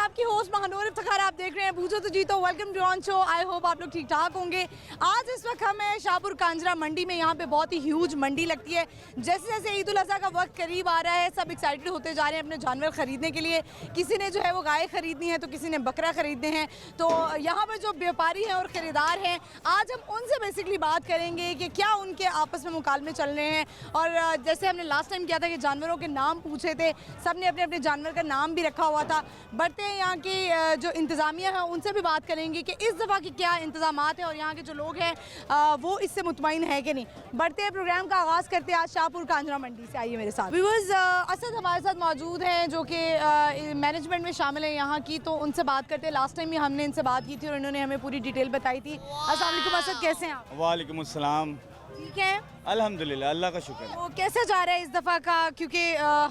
आपकी होस्ट महानूर इफ्तिखार, आप देख रहे हैं पूछो तो जीतो। Welcome to on show. I hope आप लोग ठीक ठाक होंगे। आज इस वक्त हम हैं शाहपुर कांजरा मंडी में। यहाँ पे बहुत ही ह्यूज मंडी लगती है। जैसे जैसे ईद उल अज़हा का वक्त करीब आ रहा है, सब एक्साइटेड होते जा रहे हैं अपने जानवर ख़रीदने के लिए। किसी ने जो है वो गाय ख़रीदनी है तो किसी ने बकरा ख़रीदने हैं। तो यहाँ पर जो व्यापारी हैं और ख़रीदार हैं, आज हम उनसे बेसिकली बात करेंगे कि क्या उनके आपस में मुकालमे चल रहे हैं। और जैसे हमने लास्ट टाइम किया था कि जानवरों के नाम पूछे थे, सब ने अपने अपने जानवर का नाम भी रखा हुआ था। बढ़ते हैं यहाँ की जो इंतज़ामिया है उनसे भी बात करेंगे कि इस दफ़ा की क्या इंतज़ामात है और यहाँ के जो लोग हैं वो इससे मुतमईन है कि नहीं। बढ़ते हैं, प्रोग्राम का आगाज़ करते हैं आज शाहपुर कांजरा मंडी से। आइए मेरे साथ। व्यूअर्स, असद हमारे साथ मौजूद हैं जो कि मैनेजमेंट में शामिल है यहाँ की, तो उनसे बात करते हैं। लास्ट टाइम भी हमने इनसे बात की थी और इन्होंने हमें पूरी डिटेल बताई थी। अस्सलाम वालेकुम असद, कैसे हैं आप? वालेकुम अस्सलाम। ठीक है, अल्हम्दुलिल्लाह, अल्लाह का शुक्र। तो कैसे जा रहा है इस दफ़ा का? क्योंकि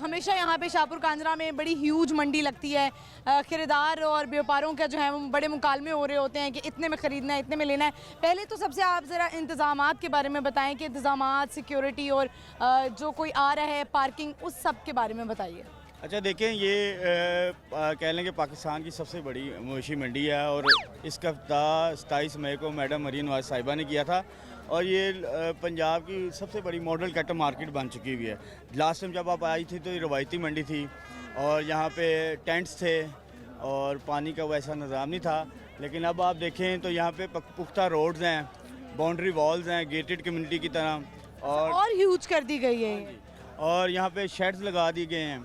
हमेशा यहाँ पे शाहपुर कांजरा में बड़ी ह्यूज मंडी लगती है। खरीदार और व्यापारों का जो है वो बड़े मुकालमे हो रहे होते हैं कि इतने में ख़रीदना है, इतने में लेना है। पहले तो सबसे आप ज़रा इंतज़ामात के बारे में बताएं कि इंतज़ामात, सिक्योरिटी और जो कोई आ रहा है पार्किंग, उस सब के बारे में बताइए। अच्छा देखें, ये कह लें कि पाकिस्तान की सबसे बड़ी मवेशी मंडी है और इसका इफ्तिताह 27 मई को मैडम मरीन नवाज साहिबा ने किया था। और ये पंजाब की सबसे बड़ी मॉडल कैटल मार्केट बन चुकी हुई है। लास्ट टाइम जब आप आई थी तो ये रवायती मंडी थी और यहाँ पे टेंट्स थे और पानी का वैसा निज़ाम नहीं था। लेकिन अब आप देखें तो यहाँ पे पुख्ता रोड्स हैं, बाउंड्री वॉल्स हैं, गेटेड कम्युनिटी की तरह और ह्यूज कर दी गई है। और यहाँ पे शेड्स लगा दिए गए हैं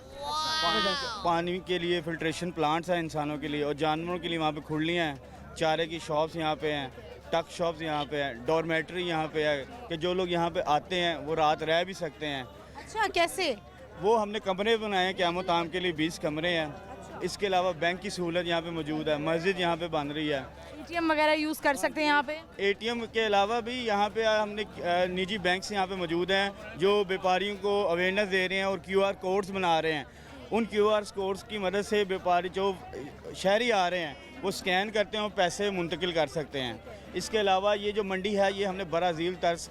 पानी के लिए, फिल्ट्रेशन प्लांट्स हैं इंसानों के लिए और जानवरों के लिए। वहाँ पे खुरलियाँ हैं, चारे की शॉप्स यहाँ पे हैं, टक शॉप्स यहाँ पे हैं, डॉर्मेट्री यहाँ पे है कि जो लोग यहाँ पे आते हैं वो रात रह भी सकते हैं। अच्छा, कैसे? वो हमने कमरे बनाए हैं, क़यामत ताम के लिए 20 कमरे हैं। इसके अलावा बैंक की सहूलत यहाँ पे मौजूद है, मस्जिद यहाँ पे बन रही है, ATM वगैरह यूज़ कर सकते हैं यहाँ पे। ATM के अलावा भी यहाँ पे हमने निजी बैंक्स यहाँ पे मौजूद हैं जो व्यापारियों को अवेयरनेस दे रहे हैं और QR कोड्स बना रहे हैं। उन QR कोड्स की मदद से व्यापारी जो शहरी आ रहे हैं वो स्कैन करते हैं और पैसे मुंतकिल कर सकते हैं। इसके अलावा ये जो मंडी है ये हमने ब्राज़ील तर्ज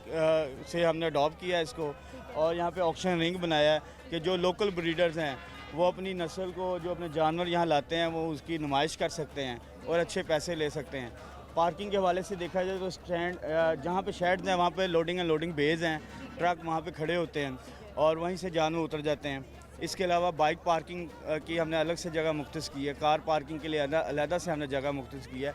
से हमने अडॉप्ट किया है इसको, और यहाँ पे ऑक्शन रिंग बनाया है कि जो लोकल ब्रीडर्स हैं वो अपनी नस्ल को, जो अपने जानवर यहाँ लाते हैं वो उसकी नुमाइश कर सकते हैं और अच्छे पैसे ले सकते हैं। पार्किंग के हवाले से देखा जाए तो स्टैंड जहाँ पे शेड्स हैं वहाँ पे लोडिंग एंड लोडिंग बेज हैं, ट्रक वहाँ पे खड़े होते हैं और वहीं से जानवर उतर जाते हैं। इसके अलावा बाइक पार्किंग की हमने अलग से जगह मुख्तस की है, कार पार्किंग के लिए अलहदा से हमने जगह मुख्तस की है।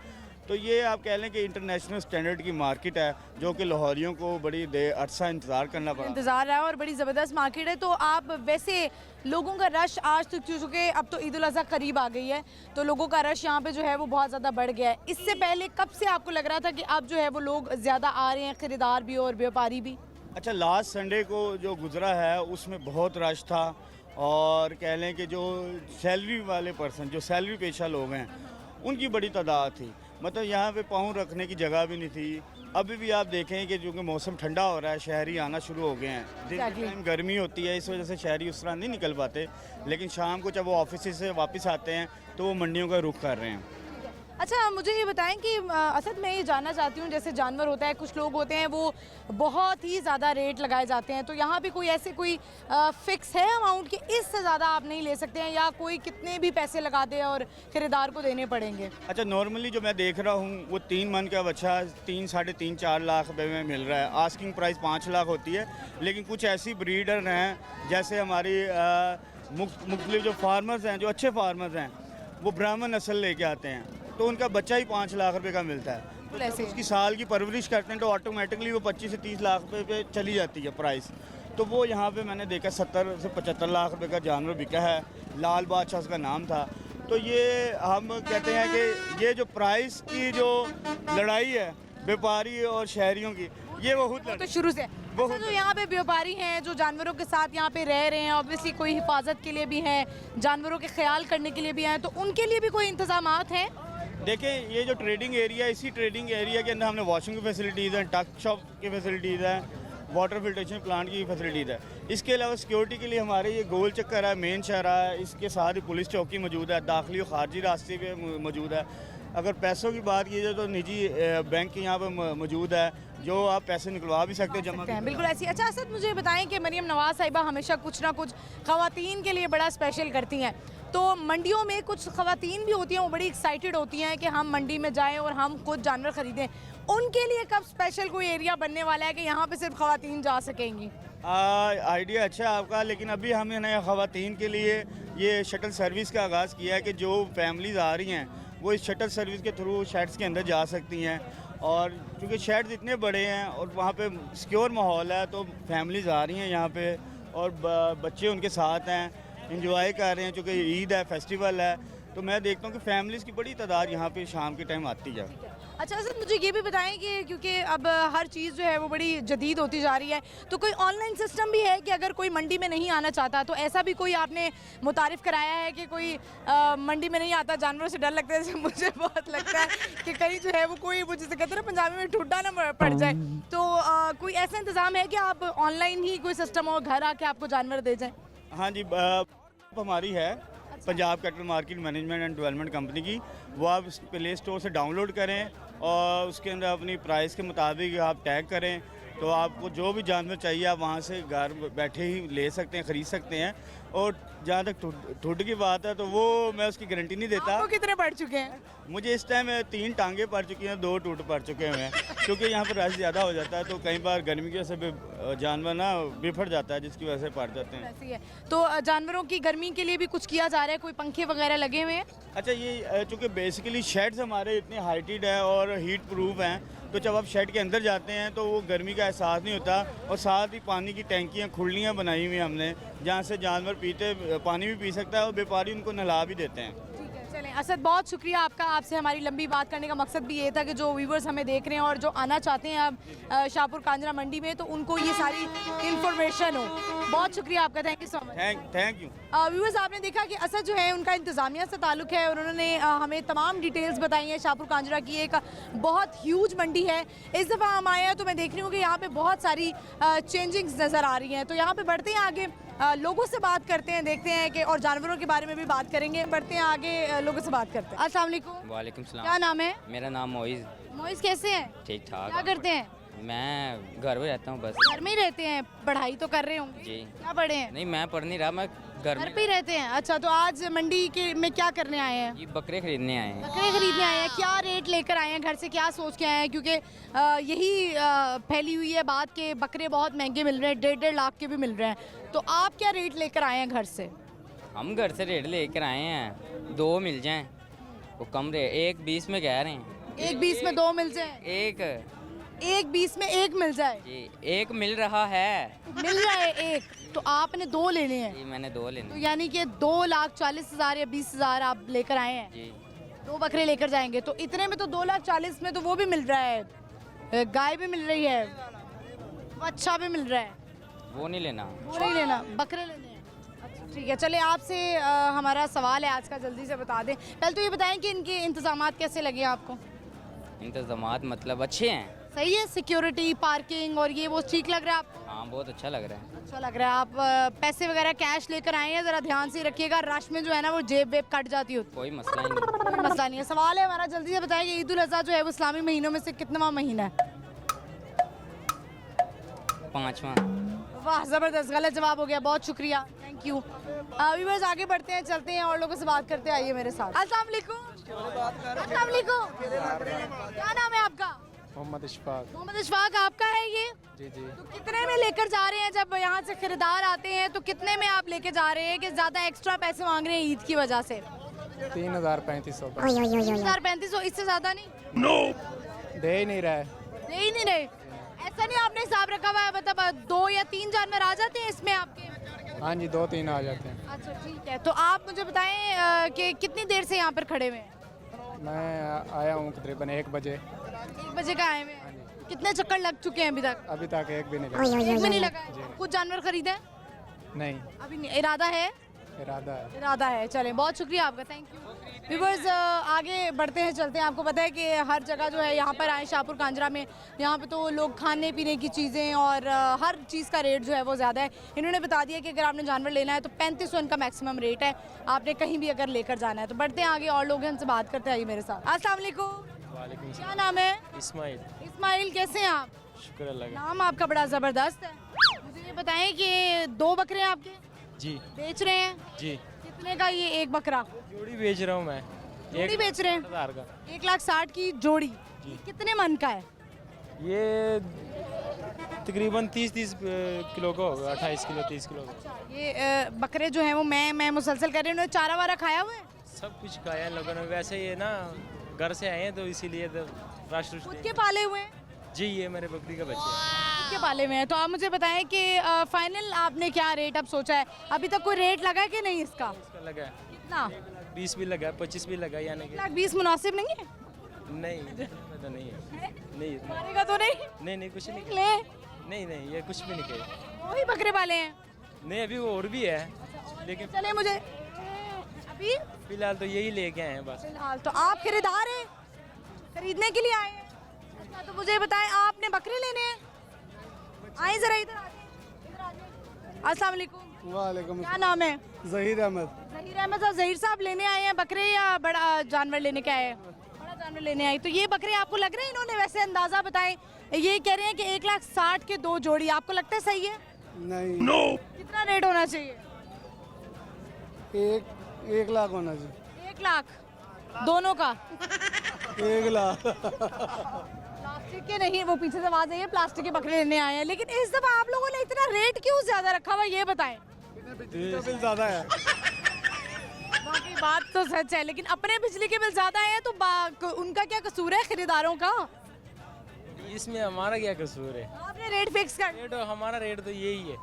तो ये आप कह लें कि इंटरनेशनल स्टैंडर्ड की मार्केट है जो कि लाहौरियों को बड़ी अरसा इंतज़ार करना पड़ा। इंतज़ार है और बड़ी ज़बरदस्त मार्केट है। तो आप वैसे लोगों का रश आज तक, चूँकि अब तो ईद उल अज़हा करीब आ गई है तो लोगों का रश यहाँ पे जो है वो बहुत ज़्यादा बढ़ गया है। इससे पहले कब से आपको लग रहा था कि अब जो है वो लोग ज़्यादा आ रहे हैं, ख़रीदार भी और व्यापारी भी? अच्छा, लास्ट संडे को जो गुज़रा है उसमें बहुत रश था और कह लें कि जो सैलरी वाले पर्सन, जो सैलरी पेशा लोग हैं उनकी बड़ी तादाद थी। मतलब यहाँ पे पाँव रखने की जगह भी नहीं थी। अभी भी आप देखें कि चूँकि मौसम ठंडा हो रहा है, शहरी आना शुरू हो गए हैं। दिन के टाइम गर्मी होती है, इस वजह से शहरी उस तरह नहीं निकल पाते, लेकिन शाम को जब वो ऑफिस से वापस आते हैं तो वो मंडियों का रुख कर रहे हैं। अच्छा, मुझे ये बताएं कि असद मैं ये जानना चाहती हूँ, जैसे जानवर होता है, कुछ लोग होते हैं वो बहुत ही ज़्यादा रेट लगाए जाते हैं, तो यहाँ पे कोई ऐसे कोई फ़िक्स है अमाउंट कि इससे ज़्यादा आप नहीं ले सकते हैं, या कोई कितने भी पैसे लगा दे और ख़रीदार को देने पड़ेंगे? अच्छा, नॉर्मली जो मैं देख रहा हूँ वो 3 मन का बच्चा 3, साढ़े 3, 4 लाख रुपये में मिल रहा है। आस्किंग प्राइस 5 लाख होती है, लेकिन कुछ ऐसी ब्रीडर हैं जैसे हमारी मुख्तलिफ जो फार्मर्स हैं, जो अच्छे फार्मर्स हैं, वो ब्राह्मण नस्ल लेके आते हैं तो उनका बच्चा ही 5 लाख रुपए का मिलता है। तो जब उसकी साल की परवरिश करते हैं तो ऑटोमेटिकली वो 25 से 30 लाख रुपए पे चली जाती है प्राइस। तो वो यहाँ पे मैंने देखा 70 से 75 लाख रुपए का जानवर बिका है। लाल बादशाह उसका नाम था। तो ये हम कहते हैं कि ये जो प्राइस की जो लड़ाई है व्यापारी और शहरियों की, ये बहुत तो शुरू से अच्छा, जो यहाँ पे व्यापारी हैं जो जानवरों के साथ यहाँ पे रह रहे हैं, ऑब्वियसली कोई हिफाजत के लिए भी हैं, जानवरों के ख्याल करने के लिए भी हैं, तो उनके लिए भी कोई इंतजामात हैं? देखिए, ये जो ट्रेडिंग एरिया है, इसी ट्रेडिंग एरिया के अंदर हमने वॉशिंग की फैसिलिटीज़ हैं, टक शॉप की फैसिलिटीज़ हैं, वाटर फिल्ट्रेशन प्लांट की फैसिलिटीज़ है। इसके अलावा सिक्योरिटी के लिए हमारे ये गोल चक्कर है, मेन शहरा है, इसके साथ ही पुलिस चौकी मौजूद है, दाखिली और खारजी रास्ते पे मौजूद है। अगर पैसों की बात की जाए तो निजी बैंक यहाँ पर मौजूद है जो आप पैसे निकलवा भी सकते हैं, जमा हैं। बिल्कुल ऐसी। अच्छा असद, मुझे बताएं कि मरीम नवाज साहिबा हमेशा कुछ ना कुछ ख़वातीन के लिए बड़ा स्पेशल करती हैं, तो मंडियों में कुछ ख़वातीन भी होती हैं, वो बड़ी एक्साइटेड होती हैं कि हम मंडी में जाएं और हम खुद जानवर ख़रीदें। उनके लिए कब स्पेशल कोई एरिया बनने वाला है कि यहाँ पे सिर्फ ख़वातीन जा सकेंगी? आइडिया अच्छा है आपका, लेकिन अभी हमने ख़वातीन के लिए ये शटल सर्विस का आगाज़ किया है कि जो फैमिलीज़ आ रही हैं वो इस शटल सर्विस के थ्रू शेड्स के अंदर जा सकती हैं। और क्योंकि शेड्स इतने बड़े हैं और वहाँ पे सिक्योर माहौल है, तो फैमिलीज़ आ रही हैं यहाँ पे और बच्चे उनके साथ हैं, इंजॉय कर रहे हैं। चूँकि ईद है, फेस्टिवल है, तो मैं देखता हूँ कि फैमिलीज़ की बड़ी तादाद यहाँ पे शाम के टाइम आती है। अच्छा सर, मुझे ये भी बताएं कि क्योंकि अब हर चीज़ जो है वो बड़ी जदीद होती जा रही है, तो कोई ऑनलाइन सिस्टम भी है कि अगर कोई मंडी में नहीं आना चाहता तो ऐसा भी कोई आपने मुतारिफ कराया है कि कोई मंडी में नहीं आता, जानवरों से डर लगता है? जैसे मुझे बहुत लगता है कि कहीं जो है वो कोई, वो जिसे कहते हैं ना पंजाबी में, ठुड्डा ना पड़ जाए, तो कोई ऐसा इंतज़ाम है कि आप ऑनलाइन ही कोई सिस्टम हो, घर आके आपको जानवर दे जाएँ? हाँ जी, हमारी है Punjab cattle market management and development company की। वो आप प्ले स्टोर से डाउनलोड करें और उसके अंदर अपनी प्राइस के मुताबिक आप टैग करें, तो आपको जो भी जानवर चाहिए आप वहाँ से घर बैठे ही ले सकते हैं, ख़रीद सकते हैं। और जहाँ तक ठुड की बात है तो वो मैं उसकी गारंटी नहीं देता। आपको कितने पड़ चुके हैं? मुझे इस टाइम 3 टांगे पड़ चुकी हैं, 2 टूट पड़ चुके हैं, क्योंकि यहाँ पर रश ज़्यादा हो जाता है, तो कई बार गर्मी की वजह से जानवर ना बिफर जाता है, जिसकी वजह से पड़ जाते हैं। ऐसी है। तो जानवरों की गर्मी के लिए भी कुछ किया जा रहा है? कोई पंखे वगैरह लगे हुए हैं? अच्छा, ये चूँकि बेसिकली शेड्स हमारे इतने हाइटेड है और हीट प्रूफ हैं, तो जब आप शेड के अंदर जाते हैं तो वो गर्मी का एहसास नहीं होता। और साथ ही पानी की टैंकियाँ, खुलियाँ बनाई हुई हमने, जहाँ से जानवर पानी भी पी सकता है और व्यापारी उनको नहला भी देते हैं। चलें असद, बहुत शुक्रिया आपका। आपसे हमारी लंबी बात करने का मकसद भी ये था कि जो व्यूवर्स हमें देख रहे हैं और जो आना चाहते हैं अब शाहपुर कांजरा मंडी में, तो उनको ये सारी इंफॉर्मेशन हो। बहुत शुक्रिया आपका, thank you so much. Thank you. Viewers, आपने देखा कि असद जो है उनका इंतज़ामिया से ताल्लुक है और उन्होंने हमें तमाम डिटेल्स बताई हैं शाहपुर कांजरा की। एक बहुत ह्यूज मंडी है। इस दफ़ा हम आए हैं तो मैं देख रही हूँ कि यहाँ पे बहुत सारी चेंजिंग्स नज़र आ रही हैं। तो यहाँ पे बढ़ते हैं आगे, लोगों से बात करते हैं, देखते हैं कि और जानवरों के बारे में भी बात करेंगे। बढ़ते हैं आगे, लोगों से बात करते हैं। अस्सलाम वालेकुम। वालेकुम सलाम। क्या नाम है? मेरा नाम मोइज़। मोइज़, कैसे हैं? ठीक ठाक। क्या करते हैं? मैं घर में रहता हूँ बस। घर में ही रहते हैं? पढ़ाई तो कर रहे होंगे? जी। क्या पढ़े हैं? नहीं, मैं पढ़ नहीं रहा, मैं घर घर में पे ही रहते हैं। अच्छा, तो आज मंडी के में क्या करने आए हैं? ये बकरे खरीदने आए हैं। बकरे खरीदने आए हैं। क्या रेट लेकर आए हैं घर से, क्या सोच के आए हैं? क्योंकि यही फैली हुई है बात कि बकरे बहुत महंगे मिल रहे हैं, 1.5 लाख के भी मिल रहे हैं। तो आप क्या रेट लेकर आए हैं घर से? हम घर से रेट लेकर आए हैं, 2 मिल जाएं, वो कम रेट, 1.20 में कह रहे हैं। 1.20 में 2 मिल जाए? 1.20 में 1 मिल जाए? जी, 1 मिल रहा है। मिल रहा है 1, तो आपने 2 लेने हैं। जी, मैंने 2 तो लेने। यानी कि 2,40,000 या 20,000 आप लेकर आए हैं। जी। 2 बकरे लेकर जाएंगे तो इतने में तो 2,40,000 में तो वो भी मिल रहा है, गाय भी मिल रही है, अच्छा भी मिल रहा है। वो नहीं लेना। वो नहीं लेना, बकरे लेने हैं। अच्छा ठीक है, चले आपसे हमारा सवाल है आज का, जल्दी से बता दें। पहले तो ये बताएं कि इनके इंतजामात कैसे लगे आपको? इंतजामात मतलब अच्छे हैं। सही है, सिक्योरिटी, पार्किंग और ये वो ठीक लग रहा है आपको? हाँ, बहुत अच्छा लग रहा है। अच्छा लग रहा है। आप पैसे वगैरह कैश लेकर आए हैं? ज़रा ध्यान से रखिएगा, रश में जो है ना वो जेब वेब कट जाती होती कोई मसला ही नहीं। है। कोई मसला नहीं है। सवाल है हमारा, जल्दी से बताएं कि ईद उल अज़हा जो है वो इस्लामी महीनों में से कितनावां महीना है? 5वां। वाह, ज़बरदस्त, गलत जवाब हो गया। बहुत शुक्रिया, थैंक यू। व्यूअर्स, आगे बढ़ते हैं, चलते हैं और लोगों से बात करते हैं। आइए मेरे साथ। अस्सलाम वालेकुम। अस्सलाम वालेकुम। क्या नाम है आपका? मोहम्मद इशफाक। मोहम्मद इशफाक, आपका है ये? जी जी। तो कितने में लेकर जा रहे हैं? जब यहाँ से खरीदार आते हैं तो कितने में आप लेके जा रहे हैं कि ज़्यादा एक्स्ट्रा पैसे मांग रहे हैं ईद की वजह से? 3,3500। 3,3500, इससे ज़्यादा नहीं? दे ही नहीं रहा दे ही नहीं रहे? ऐसा नहीं आपने हिसाब रखा हुआ है, मतलब 2 या 3 जानवर आ जाते हैं इसमें आपके? है। हाँ जी, 2-3 आ जाते हैं। अच्छा ठीक है, तो आप मुझे बताएं कि कितनी देर से यहाँ पर खड़े हुए हैं? मैं आया हूँ तकरीबन 1 बजे। 1 बजे का आए हुए हैं। कितने चक्कर लग चुके हैं अभी तक? अभी तक एक भी नहीं लगा। एक भी नहीं लगा है? कुछ जानवर खरीदे हैं? नहीं, अभी नहीं, इरादा है? इरादा है। चलें, बहुत शुक्रिया आपका, थैंक यू। व्यूअर्स, आगे बढ़ते हैं, चलते हैं। आपको पता है कि हर जगह जो है यहाँ पर आए शाहपुर कांजरा में, यहाँ पे तो लोग खाने पीने की चीज़ें और हर चीज़ का रेट जो है वो ज़्यादा है। इन्होंने बता दिया कि अगर आपने जानवर लेना है तो 3500 इनका मैक्सिमम रेट है, आपने कहीं भी अगर लेकर जाना है। तो बढ़ते हैं आगे और लोग हैं, उनसे बात करते हैं। आइए मेरे साथ। अस्सलाम वालेकुम। क्या नाम है? इस्माइल। इस्माइल, कैसे हैं आप? शुक्र अल्लाह का। नाम आपका बड़ा ज़बरदस्त है। मुझे ये बताएं कि 2 बकरे हैं आपके? जी बेच रहे हैं? जी। कितने का ये एक बकरा? जोड़ी बेच रहा हूँ मैं। जोड़ी बेच रहे हैं? 1000 का। 1,60,000 की जोड़ी। ये कितने मन का है? ये तकरीबन 30 किलो का होगा, 28 किलो 30 किलो का। ये बकरे जो हैं वो मैं मुसलसल कर रही हूँ, उन्होंने चारा वारा खाया हुआ है? सब कुछ खाया इन लोगों ने। वैसे ये ना घर से आए हैं तो इसीलिए तो राष्ट्र खुद के पाले हुए हैं? जी, ये मेरे बकरी का बच्चे हैं। खुद के पाले हुए हैं। तो आप मुझे बताएं कि फाइनल आपने क्या रेट अब सोचा है? अभी तक कोई रेट लगा है कि नहीं इसका? इसका लगा है कितना? 20 भी लगा है, 25 भी लगा है, यानी कि 1,20,000 मुनासिब नहीं है? नहीं इतना तो नहीं है। नहीं इतना- मारेगा तो नहीं? नहीं कुछ नहीं ले नहीं ये कुछ भी नहीं कहे। वही बकरे पाले हैं? नहीं अभी और भी है, लेकिन चले मुझे अभी फिलहाल तो यही लेके आए हैं बस। फिलहाल तो आप खरीदार हैं, खरीदने के लिए आए हैं? अच्छा तो मुझे बताएं आपने बकरे लेने हैं? आए जरा इधर अस्सलाम वालेकुम। वालेकुम क्या नाम है? ज़हीर अहमद। ज़हीर अहमद साहब, ज़हीर साहब लेने आए हैं बकरे या बड़ा जानवर लेने के आए हैं? बड़ा जानवर लेने आए। तो ये बकरे आपको लग रहे हैं, इन्होंने वैसे अंदाज़ा बताएं, ये कह रहे हैं कि 1,60,000 के 2 जोड़ी, आपको लगता है सही है? नहीं कितना रेट होना चाहिए? 1 लाख होना चाहिए। 1 लाख दोनों का? 1 लाख प्लास्टिक के नहीं, वो पीछे से आवाज आई है, प्लास्टिक के बकरे लेने आए हैं। लेकिन इस दफा आप लोगों ने इतना रेट क्यों ज्यादा रखा हुआ, ये बताएं। बिल ज़्यादा है। बाकी बात तो सच है, लेकिन अपने बिजली के बिल ज्यादा है तो उनका क्या कसूर है खरीदारों का? इसमें हमारा क्या कसूर है? आपने रेट फिक्स कर रेट हमारा रेट तो यही है,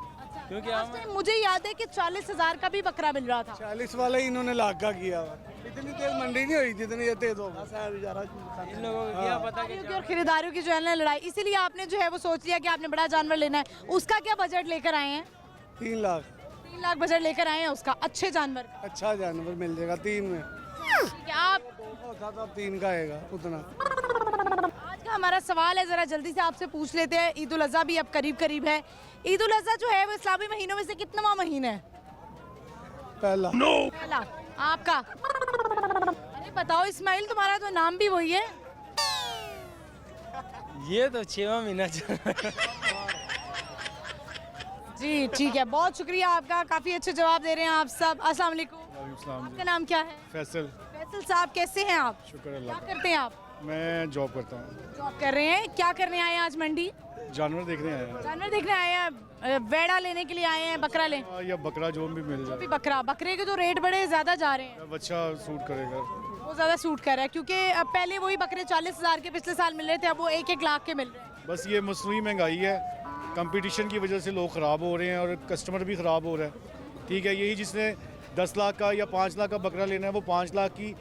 क्योंकि लास्ट हम टाइम मुझे याद है कि 40,000 का भी बकरा मिल रहा था। 40 वाला ही इन्होंने लाख का किया हुआ। इतनी तेज मंडी नहीं हुई जितनी ये तेज होगा। इन लोगों को क्या पता कि और खरीदारों की जो है ना लड़ाई, इसीलिए आपने जो है वो सोच लिया कि आपने बड़ा जानवर लेना है। उसका क्या बजट लेकर आए हैं? 3 लाख 3 लाख बजट लेकर आए हैं उसका, अच्छे जानवर का। अच्छा जानवर मिल जाएगा 3 में। ठीक है, आप होता तो 3 का आएगा उतना। आज का हमारा सवाल है, जरा जल्दी से आपसे पूछ लेते हैं। ईद उल अज़हा भी अब करीब करीब है। ईद उल अज़हा जो है वो इस्लामी महीनों में से कितनावां महीना है? पहला। पहला। आपका? अरे बताओ इस्माइल, तुम्हारा तो नाम भी वही है। ये तो 6वां महीना चल रहा है। जी ठीक है, बहुत शुक्रिया आपका, काफ़ी अच्छे जवाब दे रहे हैं आप सब। अस्सलाम वालेकुम। आपका नाम क्या है? फैसल। फैसल साहब, कैसे हैं आप? शुक्र क्या करते हैं आप? मैं जॉब करता हूँ। जॉब कर रहे हैं। क्या करने आए हैं आज मंडी? जानवर देखने आया जानवर देखने आए हैं? वेड़ा लेने के लिए आए हैं? बकरा ले? है या बकरा जो भी मिल भी बकरा। बकरे के तो रेट बड़े ज़्यादा जा रहे हैं। बच्चा सूट करेगा। वो ज़्यादा सूट कर रहा है, क्योंकि अब पहले वही बकरे 40,000 के पिछले साल मिल रहे थे, अब वो 1-1 लाख के मिल रहे हैं। बस ये मसनूई महंगाई है, कंपटीशन की वजह से लोग ख़राब हो रहे हैं और कस्टमर भी ख़राब हो रहा है। ठीक है, यही जिसने 10 लाख का या 5 लाख का बकरा लेना है वो 5 लाख की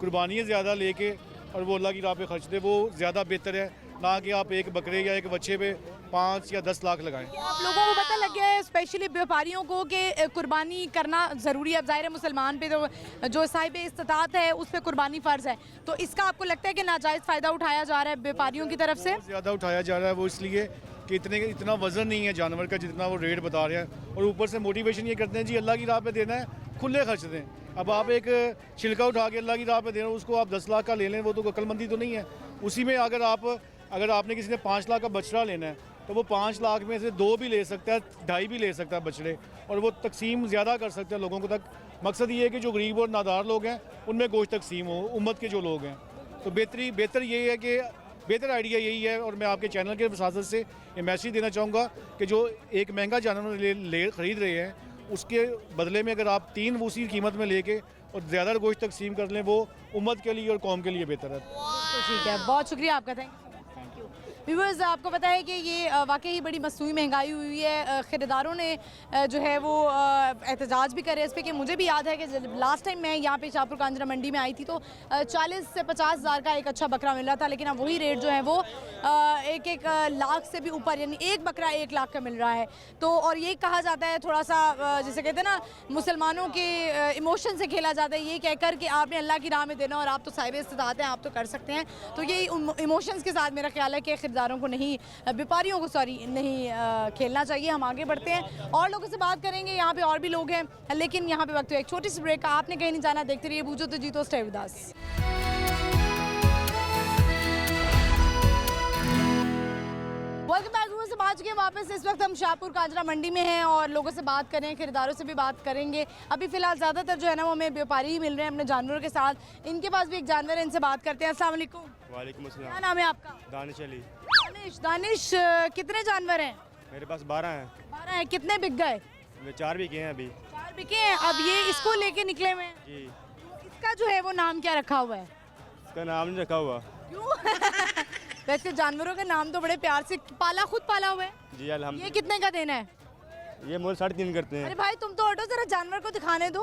कुर्बानियाँ ज़्यादा लेके और वो अल्लाह की राह पे खर्च दे, वो ज़्यादा बेहतर है ना कि आप एक बकरे या एक बच्चे पे 5 या 10 लाख लगाएं। आप लोगों को पता लग गया है, स्पेशली व्यापारियों को, कि कुर्बानी करना ज़रूरी है। अब ज़ाहिर है मुसलमान पे तो जो साहिब इस्तात है उस पर कुर्बानी फ़र्ज़ है। तो इसका आपको लगता है कि नाजायज़ फ़ायदा उठाया जा रहा है व्यापारियों की तरफ से? बहुत ज़्यादा उठाया जा रहा है, वो इसलिए कि इतना वज़न नहीं है जानवर का जितना वो रेट बता रहे हैं। और ऊपर से मोटिवेशन ये करते हैं जी अल्लाह की राह पे देना है, खुले खर्च दें। अब आप एक छिलका उठा के अल्लाह की राह पे दे रहे हो, उसको आप 10 लाख का ले लें, वो तो अक्लमंदी तो नहीं है। उसी में अगर आपने किसी ने 5 लाख का बछड़ा लेना है तो वो 5 लाख में से 2 भी ले सकता है, 2.5 भी ले सकता है बछड़े, और वो तकसीम ज़्यादा कर सकते हैं लोगों को तक। मकसद ये है कि जो गरीब और नादार लोग हैं उनमें गोश्त तकसीम हो, उम्मत के जो लोग हैं। तो बेहतर ये है कि बेहतर आइडिया यही है। और मैं आपके चैनल के वसासत से ये मैसेज देना चाहूँगा कि जो एक महंगा जानवर ख़रीद रहे हैं उसके बदले में अगर आप 3 उसी कीमत में लेके और ज़्यादा गोश्त तकसीम कर लें, वो उम्मत के लिए और कौम के लिए बेहतर है। तो ठीक है, बहुत शुक्रिया आपका, थैंक यू। व्यूअर्स, आपको पता है कि ये वाकई बड़ी मसनूई महंगाई हुई है। ख़रीदारों ने जो है वो एहतजाज भी करे इस पर, कि मुझे भी याद है कि लास्ट टाइम मैं यहाँ पे शाहपुर कांजरा मंडी में आई थी तो 40 से 50 हज़ार का एक अच्छा बकरा मिल रहा था, लेकिन अब वही रेट जो है वो 1-1 लाख से भी ऊपर, यानी एक बकरा 1 लाख का मिल रहा है। तो और ये कहा जाता है थोड़ा सा, जिसे कहते हैं ना, मुसलमानों के इमोशन से खेला जाता है, ये कहकर कि आपने अल्लाह की राह में देना और आप तो साहिब इस्तात हैं, आप तो कर सकते हैं। तो ये इमोशंस के साथ मेरा ख्याल है कि खरीदारों को नहीं, व्यापारियों को नहीं खेलना चाहिए। हम आगे बढ़ते हैं और लोगों से बात करेंगे, यहाँ पे और भी लोग हैं, लेकिन यहाँ पे वक्त है एक छोटी सी ब्रेक का। आपने कहीं नहीं जाना, देखते रहिए बूझो तो जीतो, stay with us. Welcome back viewers, दोस्तों आ चुके हैं वापस। इस वक्त हम शाहपुर कांजरा मंडी में हैं और लोगों से बात कर रहे हैं, खरीदारों से भी बात करेंगे। अभी फिलहाल ज़्यादातर जो है ना वो हमें व्यापारी ही मिल रहे हैं अपने जानवरों के साथ। इनके पास भी एक जानवर है, इनसे बात करते हैं। अस्सलाम वालेकुम। वालेकुम क्या अस्सलाम। नाम है आपका? दानिश अली। दानिश, कितने जानवर हैं? मेरे पास 12 हैं। 12 हैं। कितने बिक गए? 4 भी के हैं अभी। 4 बिके हैं। अब ये इसको लेके निकले हुए हैं। जी। इसका जो है वो नाम क्या रखा हुआ है? इसका नाम नहीं रखा हुआ। क्यों? वैसे जानवरों के नाम तो बड़े प्यार से पाला, खुद पाला हुआ है। जी ये अल्हम्दुलिल्लाह। कितने का देना है? ये मोल 3.5 करते अरे हैं। भाई तुम तो ऑटो, जरा जानवर को दिखाने दो।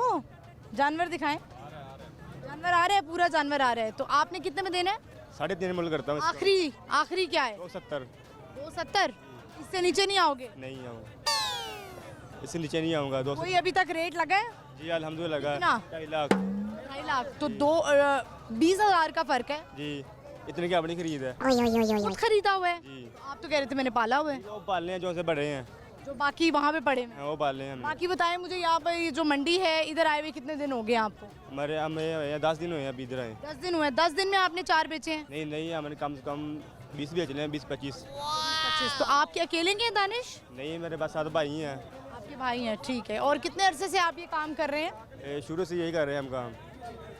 जानवर दिखाएं। जानवर आ रहे हैं, पूरा जानवर आ रहा है। तो आपने कितने में देना है? 3.5 मोल करता हूँ। आखिरी आखिरी क्या है? 270। 270। इससे नीचे नहीं आओगे? नहीं आऊँगा, इससे नीचे नहीं आऊँगा। 200। कोई अभी तक रेट लगा है? जी अल्हम्दुलिल्लाह लगा। कितना? 2.5 लाख। 2.5 लाख। तो 20,000 का फर्क है। जी इतने की अपनी खरीद है। खुद खरीदा हुआ है? जी आप तो कह रहे थे मैंने पाला हुआ है। वो पालने हैं जो से बड़े हैं, जो बाकी वहाँ पे पड़े हैं। वो पालने हैं हमने। बाकी बताएं मुझे, यहाँ पे ये जो मंडी है इधर आए हुए कितने दिन हो गए आपको? हमारे हमें 10 दिन हुए हैं अभी इधर आए। 10 दिन हुए। 10 दिन में आपने 4 बेचे हैं? नहीं नहीं, हमने कम से कम 20 बेच लें, 20-25। 25। तो आप क्या अकेले के हैं दानिश? नहीं, मेरे पास 7 भाई हैं। आपके भाई हैं, ठीक है। और कितने अरसे से आप ये काम कर रहे हैं? शुरू से यही कर रहे हैं हम काम।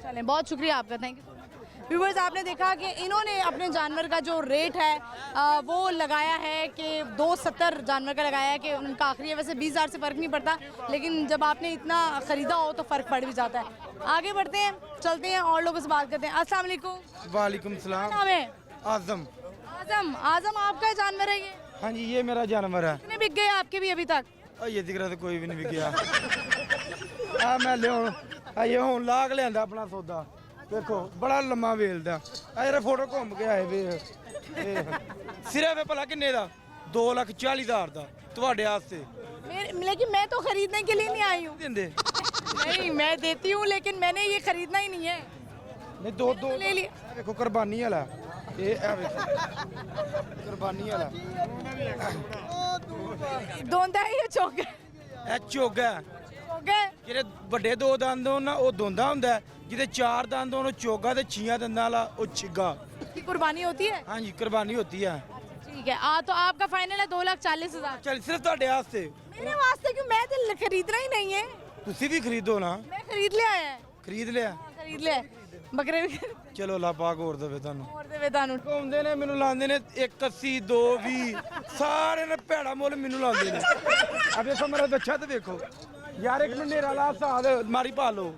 चलें, बहुत शुक्रिया आपका, थैंक यू। व्यूवर्स, आपने देखा कि इन्होंने अपने जानवर का जो रेट है वो लगाया है कि 270 जानवर का लगाया है कि उनका आखिरी है। वैसे 20,000 से फ़र्क नहीं पड़ता, लेकिन जब आपने इतना ख़रीदा हो तो फ़र्क पड़ भी जाता है। आगे बढ़ते हैं, चलते हैं और लोगों से बात करते हैं। अस्सलाम वालेकुम। वालेकुम क्या सलाम। नाम है? आजम। आजम। आजम आपका जानवर है ये? हाँ जी, ये मेरा जानवर है। कितने बिक गए आपके भी अभी तक? और ये दिख रहा तो कोई भी नहीं बिकिया। आ मैं लिया ये हूँ लाग लिया अपना सौदा। देखो बड़ा लम्मा वेलदा। अरे फोटो घूम के आए वे सिर्फ भला किन्ने दा? 2,40,000 दा ਤੁਹਾਡੇ वास्ते। लेकिन मैं तो खरीदने के लिए नहीं आई हूँ। दिंदे नहीं, मैं देती हूँ लेकिन मैंने ये खरीदना ही नहीं है। नहीं दो तो ले लिया। देखो कुर्बानी वाला ये कुर्बानी वाला दोंदा है ये चौका? ਇਹ ਚੋਗਾ चौका है। ਜਿਹੜੇ ਵੱਡੇ 2 ਦੰਦ ਹੋਣ ਨਾ ਉਹ ਦੋਂਦਾ ਹੁੰਦਾ, ਜਿਹਦੇ 4 ਦੰਦ ਹੋਣ ਉਹ ਚੋਗਾ ਤੇ 6 ਦੰਦਾਂ ਵਾਲਾ ਉਹ ਛਿੱਗਾ। इसकी कुर्बानी होती है? हाँ जी कुर्बानी होती है। ठीक है। तो आपका फाइनल है 2,40,000। चल सिर्फ ਤੁਹਾਡੇ वास्ते। मेरे वास्ते क्यों? मैं तो खरीदना ही नहीं है। ਤੁਸੀਂ ਵੀ ਖਰੀਦੋ ਨਾ। मैं खरीद लिया है। ਖਰੀਦ ਲਿਆ। खरीद लिया है। बकरे भी ਚਲੋ ਅੱਲਾ ਪਾਕ ਹੋਰ ਦੇਵੇ ਤੁਹਾਨੂੰ। और देवे दानू। ਆਉਂਦੇ ਨੇ ਮੈਨੂੰ ਲਾਉਂਦੇ ਨੇ 180 220 ਸਾਰੇ ਨੇ ਭੈੜਾ ਮੁੱਲ ਮੈਨੂੰ ਲਾਉਂਦੇ ਨੇ। ਆ ਵੇਖੋ ਮੇਰਾ ਬੱਚਾ ਤੇ ਵੇਖੋ ਯਾਰ, ਇੱਕ ਨੂੰ ਨੇਰਾ ਲਾ ਸਾਦ ਮਾਰੀ ਪਾ ਲਓ।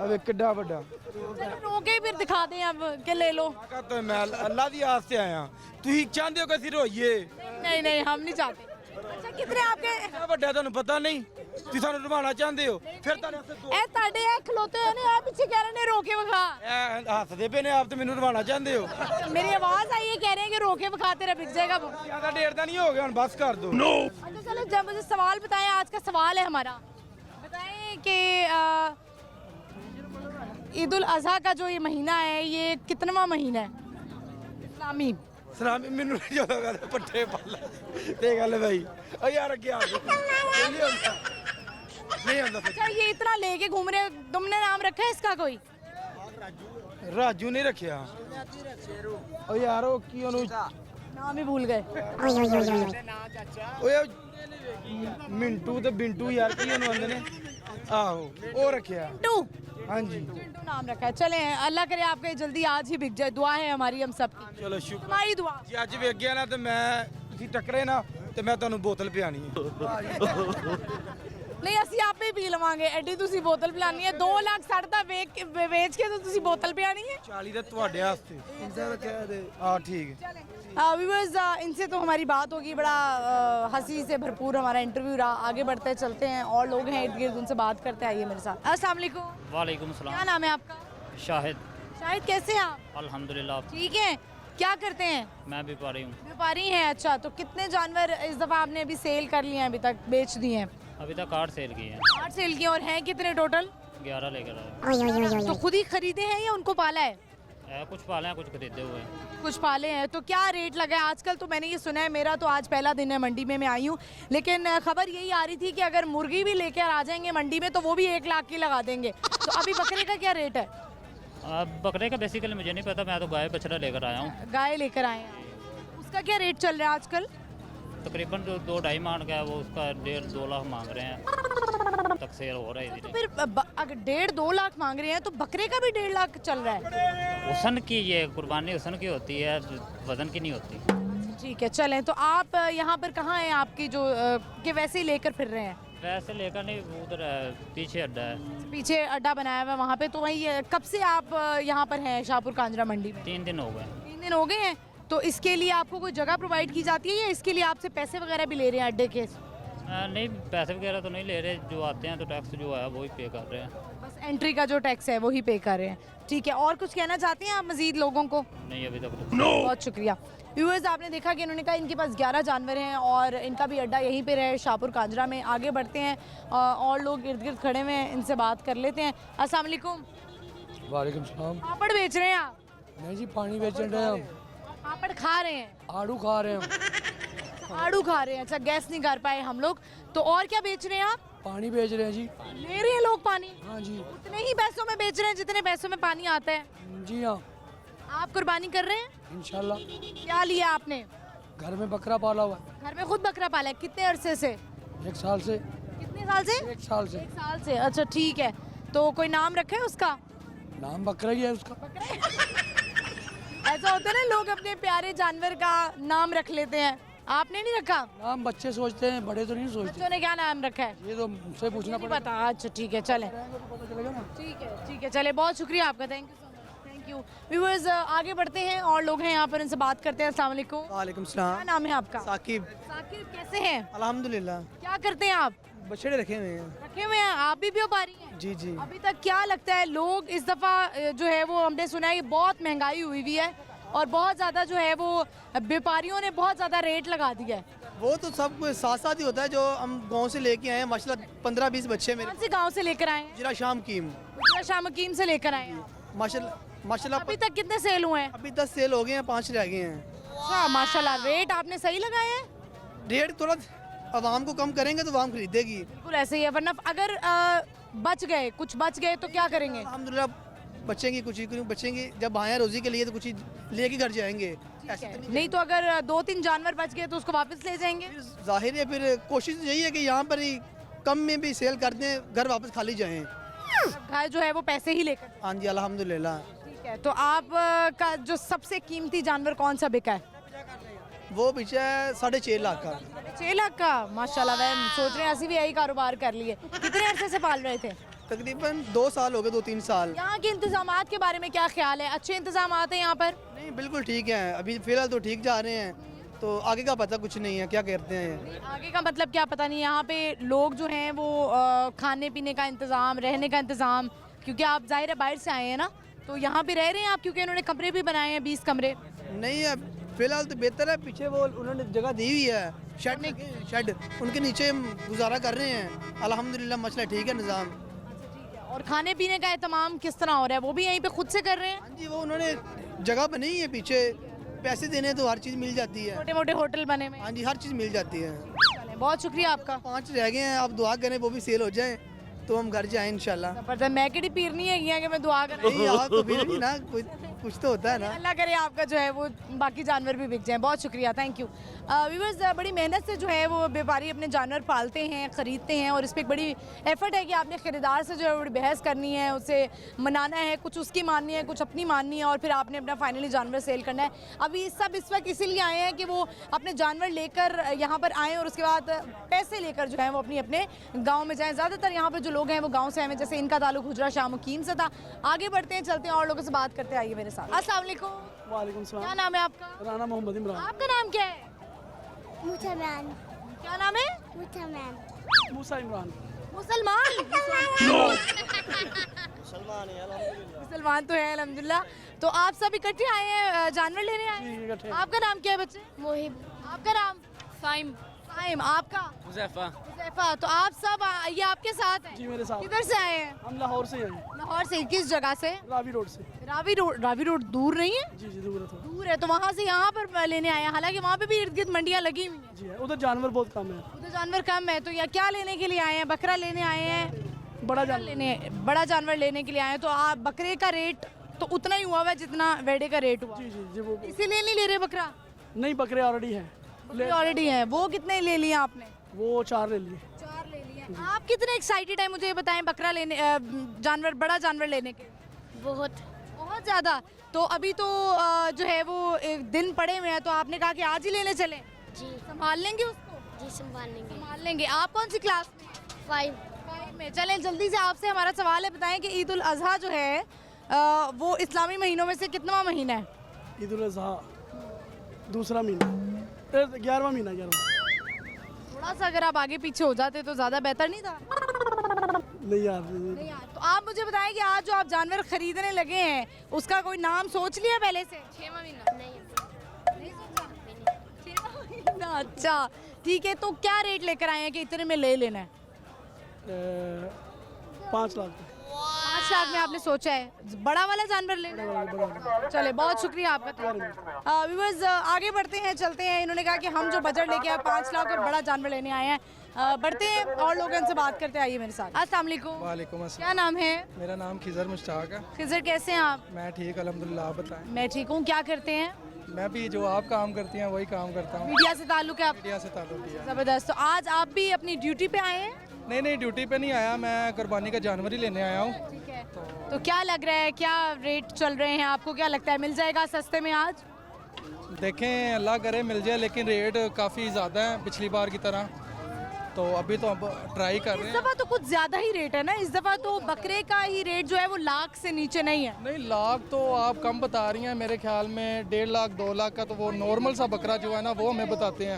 ਆ ਵੇ ਕਿੱਡਾ ਵੱਡਾ। चलो रोके ही फिर दिखा दें अब के ले लो। ਕਾ ਤਾਂ ਮੈਂ ਅੱਲਾ ਦੀ ਆਸ ਤੇ ਆਇਆ। ਤੁਸੀਂ ਚਾਹੁੰਦੇ ਹੋ ਕਿ ਅਸੀਂ ਰੋਈਏ? नहीं नहीं, हम नहीं चाहते। अच्छा, कितने आपके? ਇਹ ਵੱਡਾ ਤੁਹਾਨੂੰ ਪਤਾ ਨਹੀਂ, ਤੁਸੀਂ ਸਾਨੂੰ ਰਵਾਣਾ ਚਾਹੁੰਦੇ ਹੋ। ਫਿਰ ਤੁਹਾਨੂੰ ए ताड़े ए खलोते हैं ना, पीछे कह रहे ने रोके विखा। ਇਹ ਹੱਸਦੇ ਪਏ ਨੇ ਆਪ ਤੇ ਮੈਨੂੰ ਰਵਾਣਾ ਚਾਹੁੰਦੇ ਹੋ। मेरी आवाज आई है, कह रहे हैं कि रोके विखा तेरा बिक जाएगा वो। ਜ਼ਿਆਦਾ ਢੇਰ ਤਾਂ ਨਹੀਂ ਹੋ ਗਿਆ, ਹੁਣ ਬਸ ਕਰ ਦਿਓ। अच्छा चलो, जब मुझे सवाल बताएं, आज का सवाल है हमारा। बताएं कि ईद उल अज़हा का जो ये महीना है ये कितनवां महीना है इस्लामी? ਸਲਾਮੀ ਮੈਨੂੰ ਨਹੀਂ ਜਦੋਂ ਗੱਲ ਪੱਠੇ ਪਾਲਾ ਤੇ ਗੱਲ ਭਾਈ ਓ ਯਾਰ ਅੱਗੇ ਆ ਨਹੀਂ ਹੁੰਦਾ ਨਹੀਂ ਹੁੰਦਾ अच्छा, ये इतना लेके घूम रहे हो, तुमने नाम रखा है इसका कोई? ਰਾਜੂ ਨਹੀਂ ਰੱਖਿਆ ਓ ਯਾਰ ਉਹ ਕੀ ਉਹਨੂੰ नाम ही भूल गए। ਓਏ ਮਿੰਟੂ ਤੇ ਬਿੰਟੂ ਯਾਰ ਕੀ ਉਹਨੂੰ ਆਂਦੇ ਨੇ ਆਹੋ ਉਹ ਰੱਖਿਆ टू ਹਾਂਜੀ चिंटू नाम रखा है। चले, अल्लाह करे आपके जल्दी आज ही बिक जाए। दुआ है हमारी हम सब की। ਚਲੋ ਸ਼ੁਕਰ तुम्हारी दुआ। ਜੀ ਅੱਜ ਵੇਖ ਗਿਆ ਨਾ ਤੇ ਮੈਂ ਤੁਸੀਂ ਟੱਕਰੇ ਨਾ ਤੇ ਮੈਂ ਤੁਹਾਨੂੰ ਬੋਤਲ ਪਿਆਣੀ ਹੈ। नहीं, ਅਸੀਂ ਆਪੇ ਪੀ ਲਵਾਂਗੇ। ਐਡੀ ਤੁਸੀਂ ਬੋਤਲ ਪਿਲਾਣੀ ਹੈ? 2 ਲੱਖ ਸਾਢੇ ਦਾ ਵੇਚ ਕੇ तो ਤੁਸੀਂ ਬੋਤਲ ਪਿਆਣੀ है? 40 ਦਾ ਤੁਹਾਡੇ ਵਾਸਤੇ ਹਾਂ ਠੀਕ ਹੈ। व्यूअर्स, इनसे तो हमारी बात होगी। बड़ा हंसी से भरपूर हमारा इंटरव्यू रहा। आगे बढ़ते चलते हैं और लोग हैं इर्द गिर्द, उनसे बात करते हैं। आइए मेरे साथ। अस्सलाम वालेकुम। वालेकुम क्या सलाम। नाम है आपका? शाहिद। शाहिद, कैसे हैं आप? अल्हम्दुलिल्लाह। ठीक है। क्या करते हैं? मैं व्यापारी हूँ। व्यापारी हैं। अच्छा, तो कितने जानवर इस दफ़ा आपने अभी सेल कर लिए हैं, अभी तक बेच दिए हैं? अभी तक 8 सेल की है। 8 सेल किए। और हैं कितने टोटल? 11 लेकर आए। तो खुद ही खरीदे हैं या उनको पाला है? कुछ पाले हैं, कुछ खरीदे हुए हैं। कुछ पाले हैं। तो क्या रेट लगा है आजकल? तो मैंने ये सुना है, मेरा तो आज पहला दिन है मंडी में, मैं आई हूँ, लेकिन खबर यही आ रही थी कि अगर मुर्गी भी लेकर आ जाएंगे मंडी में तो वो भी 1 लाख की लगा देंगे। तो अभी बकरे का क्या रेट है? बकरे का बेसिकली मुझे नहीं पता, मैं तो गाय बछड़ा लेकर आया हूँ। गाय लेकर आए हैं, उसका क्या रेट चल रहा है आजकल? तकरीबन जो 2-2.5 मान का है वो उसका 1.5-2 लाख मांग रहे हैं, तक सेल हो रहा है तो इधर। फिर अगर 1.5-2 लाख मांग रहे हैं तो बकरे का भी 1.5 लाख चल रहा है। हुसन की ये कुर्बानी हुसन की होती है, वजन की नहीं होती। ठीक है, चलें। तो आप यहाँ पर कहाँ हैं आपकी जो कि वैसे ही लेकर फिर रहे हैं? वैसे लेकर नहीं, उधर पीछे अड्डा है। पीछे अड्डा बनाया हुआ है वहाँ पे, तो वही कब से आप यहाँ पर हैं शाहपुर कांजरा मंडी में? 3 दिन हो गए। 3 दिन हो गए हैं। तो इसके लिए आपको कोई जगह प्रोवाइड की जाती है या इसके लिए आपसे पैसे वगैरह भी ले रहे हैं अड्डे के? नहीं, पैसे वगैरह तो नहीं ले रहे, जो आते हैं तो टैक्स जो है वही पे कर रहे हैं। बस एंट्री का जो टैक्स है वही पे कर रहे हैं। ठीक है, और कुछ कहना चाहते हैं आप मजीद लोगों को? नहीं अभी तक तो। बहुत शुक्रिया। व्यूअर्स, आपने देखा कि इन्होंने कहा इनके पास 11 जानवर हैं और इनका भी अड्डा यहीं पे है शाहपुर कांजरा में। आगे बढ़ते हैं और लोग इर्द गिर्द खड़े हुए हैं, इनसे बात कर लेते हैं। अस्सलाम वालेकुम। वालेकुम सलाम। पापड़ बेच रहे हैं आप? नहीं जी, पानी बेच रहे हैं हम। पापड़ खा रहे हैं? आड़ू खा रहे हैं हम। आड़ू खा रहे हैं। अच्छा, गैस नहीं कर पाए हम लोग। तो और क्या बेच रहे हैं आप? पानी बेच रहे हैं जी। ले रहे हैं लोग पानी? हाँ जी। उतने ही पैसों में बेच रहे हैं जितने पैसों में पानी आता है? जी हाँ, आप कुर्बानी कर रहे हैं? इंशाल्लाह। क्या लिया आपने? घर में बकरा पाला हुआ है। घर में खुद बकरा पाला है? कितने अरसे से? 1 साल से। कितने साल से? 1 साल से। 1 साल से। अच्छा ठीक है। तो कोई नाम रखा है उसका? नाम बकरा ही है उसका। ऐसा होता है ना, लोग अपने प्यारे जानवर का नाम रख लेते हैं। आपने नहीं रखा? नाम बच्चे सोचते हैं, बड़े तो नहीं सोचते। बच्चों ने क्या नाम रखा है? ये तो मुझसे पूछना नहीं पड़ेगा। पता। अच्छा ठीक है, चलें। पता चलेगा ना। ठीक है, चले। बहुत शुक्रिया आपका, thank you so much. Thank you. Viewers, आगे बढ़ते हैं और लोग हैं यहाँ पर, इनसे बात करते हैं। अस्सलाम वालेकुम। वालेकुम क्या सलाम। नाम है आपका? साकिब। साकिब, कैसे हैं? अल्हम्दुलिल्लाह। क्या करते हैं आप? बछड़े रखे हुए हैं। रखे हुए हैं? आप भी व्यापारी हैं? जी जी। अभी तक क्या लगता है, लोग इस दफ़ा जो है वो हमने सुना है कि बहुत महंगाई हुई हुई है और बहुत ज़्यादा जो है वो व्यापारियों ने बहुत ज़्यादा रेट लगा दिया है। वो तो सब साथ साथ ही होता है। जो हम गांव से लेके आए हैं माशाल्लाह 15-20 बच्चे मेरे। कौन से गांव से लेकर आए हैं? जिला शाम कीम। शामकीम से लेकर आए हैं आप। माशाल्लाह अभी तक कितने सेल हुए हैं? अभी 10 सेल हो गए हैं, 5 रह गए हैं। अच्छा माशाल्लाह, रेट आपने सही लगाए हैं? रेट थोड़ा आवाम को कम करेंगे तो आवाम खरीदेगी। बिल्कुल ऐसे ही है, वरना अगर बच गए, कुछ बच गए तो क्या करेंगे? अल्हम्दुलिल्लाह बचेंगी, कुछ ही बचेंगी। जब आए हैं रोजी के लिए तो कुछ ही लेके घर जाएंगे। ऐसे तो नहीं तो अगर 2-3 जानवर बच गए तो उसको वापस ले जाएंगे? जाहिर है, फिर कोशिश यही है कि यहाँ पर ही कम में भी सेल कर दें, घर वापस खाली जाएं। घर जो है वो पैसे ही लेकर। हाँ जी अल्हम्दुलिल्लाह। ठीक है, तो आप का जो सबसे कीमती जानवर कौन सा बिका है? वो पीछे 6.5 लाख का। 6 लाख का? माशाल्लाह, वह सोच रहे हैं ऐसी भी यही कारोबार कर लिए। कितने अरसे से पाल रहे थे? तकरीबन 2 साल हो गए, 2-3 साल। यहाँ के इंतजामात के बारे में क्या ख्याल है? अच्छे इंतजामात हैं यहाँ पर? नहीं बिल्कुल ठीक है, अभी फिलहाल तो ठीक जा रहे हैं। तो आगे का पता कुछ नहीं है, क्या करते हैं। आगे का मतलब क्या पता नहीं। यहाँ पे लोग जो हैं वो खाने पीने का इंतज़ाम, रहने का इंतज़ाम, क्योंकि आप जाहिर है बाहर से आए हैं ना, तो यहाँ पे रह रहे हैं आप, क्योंकि उन्होंने कमरे भी बनाए हैं 20 कमरे। नहीं है फिलहाल तो बेहतर है। पीछे वो उन्होंने जगह दी हुई है, शेड उनके नीचे हम गुजारा कर रहे हैं। अल्हम्दुलिल्लाह मसला ठीक है, निज़ाम। और खाने पीने का एहतमाम किस तरह हो रहा है? वो भी यहीं पे खुद से कर रहे हैं? हाँ जी, वो उन्होंने जगह बनी हुई है पीछे, पैसे देने तो हर चीज़ मिल जाती है। छोटे मोटे होटल बने हुए हैं। हाँ जी, हर चीज़ मिल जाती है। चलें, बहुत शुक्रिया आपका। 5 रह गए हैं, आप दुआ करें वो भी सेल हो जाए तो हम घर जाएं इंशाल्लाह। जबरदस्त। मैं किड़ी पीर नहीं है कि मैं दुआ कर नहीं आपको फिर भी ना कुछ तो होता है ना। अल्लाह करे आपका जो है वो बाकी जानवर भी बिक जाएं। बहुत शुक्रिया, थैंक यू। व्यूअर्स, बड़ी मेहनत से जो है वो व्यापारी अपने जानवर पालते हैं, ख़रीदते हैं और इस पर एक बड़ी एफर्ट है कि आपने ख़रीदार से जो है बड़ी बहस करनी है, उसे मनाना है, कुछ उसकी माननी है, कुछ अपनी माननी है और फिर आपने अपना फाइनली जानवर सेल करना है। अभी सब इस वक्त इसीलिए आए हैं कि वो अपने जानवर लेकर यहाँ पर आएँ और उसके बाद पैसे लेकर जो है वो अपने गाँव में जाएँ। ज़्यादातर यहाँ पर जो लोग हैं वो गाँव से आए हैं, जैसे इनका ताल्लुक हुजरा शामुकीम से था। आगे बढ़ते हैं, चलते हैं और लोगों से बात करते हैं। आइए मेरे साथ। अस्सलाम वालेकुम। वालेकुम क्या सलाम। नाम है आपका? राना मोहम्मद इमरान। आपका नाम क्या है? मुसलमान। क्या नाम है? मुसलमान। मूसा इमरान। मुसलमान? मुसलमान तो है अल्हम्दुलिल्लाह। तो आप सब इकट्ठे आए हैं जानवर लेने आए हैं? इकट्ठे। आपका नाम क्या है बच्चे? मोहिब। आपका नाम? साइम। साइम। आपका? हुज़ैफा। हुज़ैफा। तो आप सब ये आपके साथ हैं? जी मेरे साथ। किधर से आए हैं? हम लाहौर से हैं। लाहौर से? किस जगह से? रावी रोड से। रावी रोड दूर नहीं है? जी जी दूर है थोड़ा। दूर है, तो वहाँ से यहाँ पर लेने आए हैं। हालांकि वहाँ पे भी इर्द गिर्द मंडियाँ लगी हुई हैं। जी है, उधर जानवर बहुत कम है। उधर जानवर कम है, तो या क्या लेने के लिए आए हैं? बकरा लेने आए हैं? बड़ा जानवर बड़ा जानवर लेने के लिए आए हैं। तो आप बकरे का रेट तो उतना ही हुआ है जितना वेड़े का रेट हुआ, जी जी जी वो इसीलिए नहीं ले रहे बकरा? नहीं, बकरे ऑलरेडी है। ऑलरेडी हैं। वो कितने ले लिए आपने? वो 4 ले लिए। 4 ले लिए। आप कितने एक्साइटेड हैं मुझे ये बताएं बकरा लेने जानवर बड़ा जानवर लेने के? बहुत। बहुत ज़्यादा। तो अभी तो जो है वो एक दिन पड़े हुए हैं, तो आपने कहा कि आज ही लेने चलें? जी संभाल लेंगे उसको? जी संभाल लेंगे। संभाल लेंगे। आप कौन सी क्लास में? 5। में। चलें जल्दी से आपसे हमारा सवाल है, बताएं कि ईद उल अजहा जो है वो इस्लामी महीनों में से कितना महीना है? ईद उल अज़हा दूसरा महीना, 11वां महीना। 11वां। थोड़ा सा अगर आप आगे पीछे हो जाते तो ज़्यादा बेहतर नहीं था? नहीं यार। नहीं यार। तो आप मुझे बताएं कि आज जो आप जानवर खरीदने लगे हैं उसका कोई नाम सोच लिया पहले से? 6वां महीना नहीं। नहीं सोचा? 6वां महीना। अच्छा ठीक है। तो क्या रेट लेकर आए हैं कि इतने में ले लेना है? 5 लाख। 5 लाख में आपने सोचा है बड़ा वाला जानवर लेना है? चले बहुत शुक्रिया आपका। व्यूअर्स आगे बढ़ते हैं, चलते हैं। इन्होंने कहा कि हम जो बजट लेके आए 5 लाख और बड़ा जानवर लेने आए हैं। बढ़ते हैं और लोग इनसे बात करते हैं। आइए मेरे साथ। अस्सलाम वालेकुम। वालेकुम अस्सलाम। क्या नाम है? मेरा नाम खिजर मुश्ताक है। खिजर कैसे हैं आप? मैं ठीक अल्हम्दुलिल्लाह, आप बताएं। मैं ठीक हूँ। क्या करते हैं? मैं भी जो आप काम करती हैं वही काम करता हूँ। मीडिया से ताल्लुक है आप? मीडिया से ताल्लुक है। ज़बरदस्त। तो आज आप भी अपनी ड्यूटी पे आए हैं? नहीं ड्यूटी पे नहीं आया, मैं कुर्बानी का जानवर ही लेने आया हूँ। ठीक है। तो क्या लग रहा है, क्या रेट चल रहे हैं, आपको क्या लगता है मिल जाएगा सस्ते में आज? देखें अल्लाह करे मिल जाए, लेकिन रेट काफ़ी ज़्यादा है पिछली बार की तरह, तो अभी तो अब ट्राई कर रहे इस हैं। दफ़ा तो कुछ ज़्यादा ही रेट है ना, इस दफ़ा तो बकरे का ही रेट जो है वो लाख से नीचे नहीं है। नहीं लाख तो आप कम बता रही हैं, मेरे ख्याल में 1.5 लाख 2 लाख का तो वो नॉर्मल सा बकरा जो है ना वो हमें बताते हैं।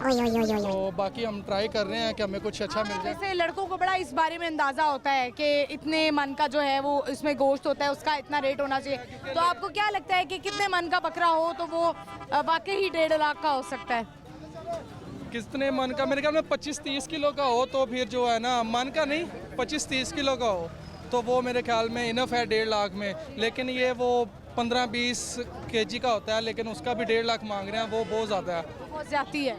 तो बाकी हम ट्राई कर रहे हैं कि हमें कुछ अच्छा मिल जाए। जैसे लड़कों को बड़ा इस बारे में अंदाज़ा होता है कि इतने मन का जो है वो इसमें गोश्त होता है, उसका इतना रेट होना चाहिए। तो आपको क्या लगता है कि कितने मन का बकरा हो तो वो वाकई ही 1.5 लाख का हो सकता है? कितने मन का, मेरे ख्याल में 25-30 किलो का हो तो फिर जो है ना, मन का नहीं 25-30 किलो का हो तो वो मेरे ख्याल में इनफ है 1.5 लाख में। लेकिन ये वो 15-20 केजी का होता है, लेकिन उसका भी 1.5 लाख मांग रहे हैं, वो बहुत ज़्यादा है। बहुत जाती है।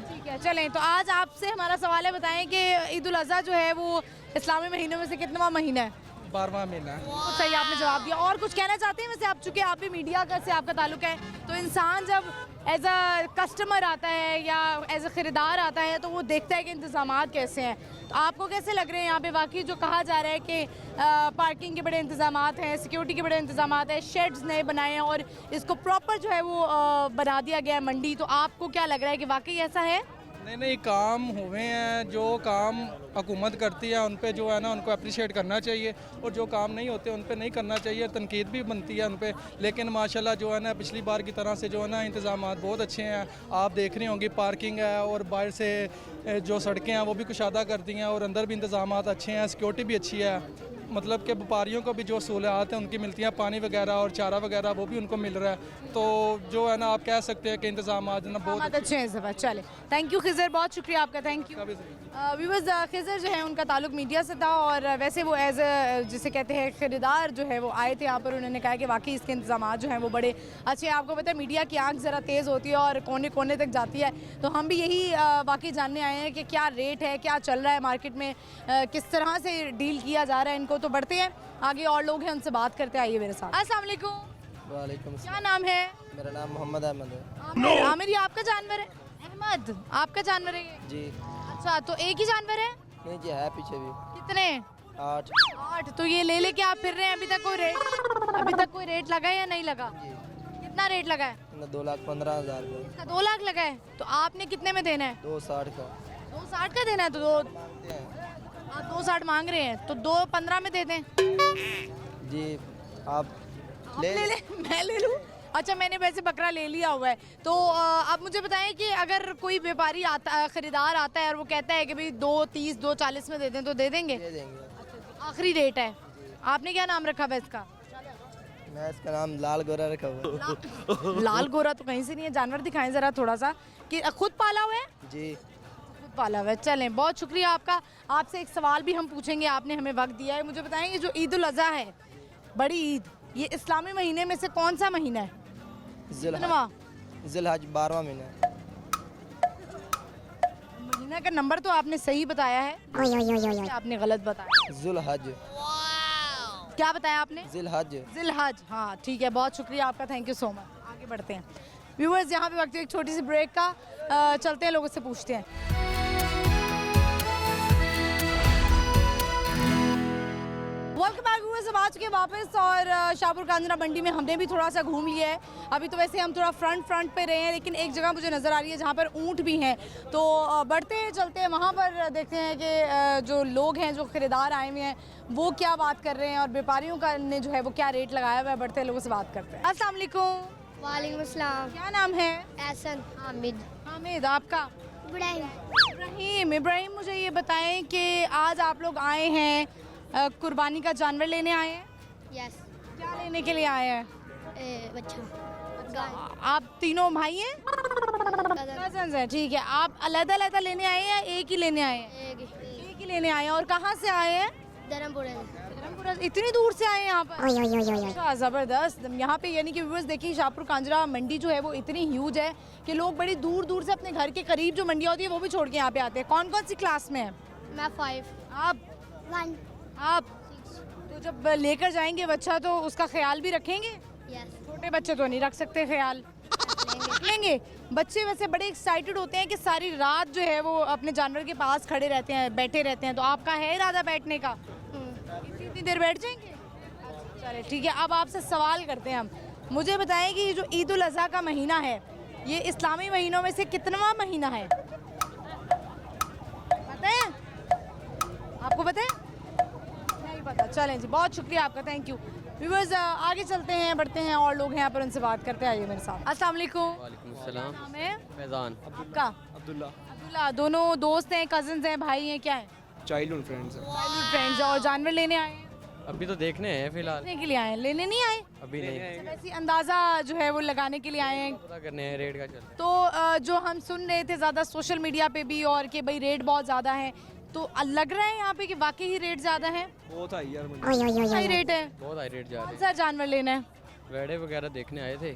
ठीक है चलें, तो आज आपसे हमारा सवाल है, बताएं कि ईद उल अज़हा जो है वो इस्लामी महीनों में से कितवां महीना है? 12वां महीना है। तो सही आपने जवाब दिया। और कुछ कहना चाहते हैं? वैसे आप चूँकि आप भी मीडिया का से आपका ताल्लुक है, तो इंसान जब एज अ कस्टमर आता है या एज अ ख़रीदार आता है तो वो देखता है कि इंतज़ामात कैसे हैं। तो आपको कैसे लग रहे हैं यहाँ पे? वाकई जो कहा जा रहा है कि पार्किंग के बड़े इंतज़ामात हैं, सिक्योरिटी के बड़े इंतज़ामात हैं, शेड्स नए बनाए हैं और इसको प्रॉपर जो है वो बना दिया गया है मंडी, तो आपको क्या लग रहा है कि वाकई ऐसा है? नहीं काम हुए हैं, जो काम हुकूमत करती है उन पे जो है ना उनको अप्रिशिएट करना चाहिए, और जो काम नहीं होते उन पे नहीं करना चाहिए, तनकीद भी बनती है उन पे। लेकिन माशाल्लाह जो है ना पिछली बार की तरह से जो है ना इंतज़ामात बहुत अच्छे हैं। आप देख रही होंगी पार्किंग है और बाहर से जो सड़कें हैं वो भी कुशादा करती हैं, और अंदर भी इंतज़ामात अच्छे हैं, सिक्योरिटी भी अच्छी है। मतलब कि व्यापारियों को भी जो सहूलियात हैं उनकी मिलती हैं, पानी वगैरह और चारा वगैरह वो भी उनको मिल रहा है। तो जो है ना आप कह सकते हैं कि इंतज़ामात ना बहुत अच्छे हैं इस दफ़ा। चले थैंक यू खिज़र, बहुत शुक्रिया आपका। Thank you. व्यूअर्स खिज़र जो है उनका ताल्लुक मीडिया से था, और वैसे वो एज अ जिसे कहते हैं ख़रीदार जो है वो आए थे यहाँ पर। उन्होंने कहा कि वाकई इसके इंतज़ामात जो हैं वो बड़े अच्छे हैं। आपको पता है मीडिया की आँख ज़रा तेज़ होती है और कोने कोने तक जाती है, तो हम भी यही वाकई जानने आए हैं कि क्या रेट है, क्या चल रहा है मार्केट में, किस तरह से डील किया जा रहा है इनको। तो बढ़ते हैं आगे, और लोग हैं उनसे बात करते हैं। आइए मेरे साथ। अस्सलाम वालेकुम। वालेकुम। क्या नाम है? मेरा नाम मोहम्मद अहमद है। आमिर। आमिर, ये आपका जानवर है? अहमद आपका जानवर है ये? जी। अच्छा, तो एक ही जानवर है? नहीं जी, है पीछे भी। कितने? 8। 8। तो ये ले लेके आप फिर रहे हैं? अभी तक कोई रेट लगा है या नहीं लगा? कितना रेट लगा है? 2,15,000 का। इसका 2 लाख लगा है। तो आपने कितने में देना है? 2,60 का। 2,60 का देना है? तो आप 2,60 मांग रहे हैं, तो 2,15 में दे दें। जी आप ले मैं ले लूँ? अच्छा, मैंने वैसे बकरा ले लिया हुआ है। तो आप मुझे बताएं कि अगर कोई व्यापारी आता, ख़रीदार आता है और वो कहता है कि भाई 2,30 2,40 में दे दें, तो दे देंगे? दे देंगे। आखिरी रेट है। आपने क्या नाम रखा हुआ इसका? मैं इसका नाम लाल गोरा रखा हुआ है। लाल गोरा तो कहीं से नहीं है। जानवर दिखाएं ज़रा थोड़ा सा, कि खुद पाला हुआ है? जी खुद पाला हुआ है। चलें, बहुत शुक्रिया आपका। आपसे एक सवाल भी हम पूछेंगे, आपने हमें वक्त दिया है। मुझे बताएंगे जो ईद उल अज़हा है, बड़ी ईद, ये इस्लामी महीने में से कौन सा महीना है? ज़िलहज 12वां महीना है। महीना का नंबर तो आपने सही बताया है, आपने गलत बताया। ज़ुलहज। क्या बताया आपने? ज़िलहज। हाँ ठीक है, बहुत शुक्रिया आपका। Thank you so much. आगे बढ़ते हैं व्यूअर्स, यहाँ पे वक्त एक छोटी सी ब्रेक का। चलते हैं लोगों से पूछते हैं। वेलकम बैक व्यूअर्स, अब आ चुके हैं वापस और शाहपुर कांजरा मंडी में हमने भी थोड़ा सा घूम लिया है। अभी तो वैसे हम थोड़ा फ्रंट पे रहे हैं, लेकिन एक जगह मुझे नज़र आ रही है जहाँ पर ऊँट भी हैं। तो बढ़ते हैं, चलते हैं वहाँ पर, देखते हैं कि जो लोग हैं, जो ख़रीदार आए हुए हैं, वो क्या बात कर रहे हैं और व्यापारियों का ने जो है वो क्या रेट लगाया हुआ है। बढ़ते हैं, लोगों से बात करते हैं। अस्सलाम वालेकुम। वालेकुम अस्सलाम। क्या नाम है? एहसन हामिद। हामिद। आपका? इब्राहिम। इब्राहिम, मुझे ये बताएं कि आज आप लोग आए हैं कुर्बानी का जानवर लेने आए हैं? यस। क्या लेने के लिए आए हैं? बच्चा। आप तीनों भाई हैं? कज़न्स हैं, ठीक है। आप अलग-अलग लेने आए हैं या एक ही लेने आए हैं? एक ही लेने आए हैं। और कहाँ से आए हैं? धर्मपुरा। इतनी दूर से आए हैं यहाँ पर? अच्छा, ज़बरदस्त। यहाँ पे यानी कि व्यूअर्स देखिए, शाहपुर कांजरा मंडी जो है वो इतनी ह्यूज है कि लोग बड़ी दूर दूर से अपने घर के करीब जो मंडियाँ होती है वो भी छोड़ के यहाँ पे आते हैं। कौन कौन सी क्लास में है? मैं 5। आप तो जब लेकर जाएंगे बच्चा तो उसका ख्याल भी रखेंगे? यस। छोटे बच्चे तो नहीं रख सकते ख्याल। लेंगे। बच्चे वैसे बड़े एक्साइटेड होते हैं कि सारी रात जो है वो अपने जानवर के पास खड़े रहते हैं, बैठे रहते हैं। तो आपका है इरादा बैठने का? इतनी देर बैठ जाएंगे? चले ठीक है। अब आपसे सवाल करते हैं हम। मुझे बताएं कि ये जो ईद उल अज़हा का महीना है, ये इस्लामी महीनों में से कितनवां महीना है? पता है? आपको पता है? नहीं पता। चलें जी, बहुत शुक्रिया आपका, थैंक यू। व्यूअर्स आगे चलते हैं, बढ़ते हैं, और लोग हैं यहाँ पर, उनसे बात करते हैं। आइए मेरे साथ। अस्सलाम वालेकुम। वालेकुम सलाम। नाम है? फैज़ान। आपका? अब्दुल्ला। अब्दुल्ला। दोनों दोस्त हैं, कजन्स हैं, भाई हैं, क्या हैं? चाइल्डहुड फ्रेंड्स हैं। Childhood friends. और जानवर लेने आए हैं? अभी तो देखने हैं फिलहाल। लेने के लिए आए हैं, लेने नहीं आए? अभी नहीं, वैसे अंदाज़ा जो है वो लगाने के लिए आए हैं। पता करने हैं रेट का चल। तो जो हम सुन रहे थे ज़्यादा सोशल मीडिया पे भी, और कि भाई रेट बहुत ज़्यादा है, तो लग रहा है यहाँ पे कि वाकई ही रेट ज़्यादा है? बहुत हाई यार, हाई रेट है। बहुत हाई रेट जा कौन रहे सा जानवर लेना है? हैं। वेड़े वगैरह देखने आए थे,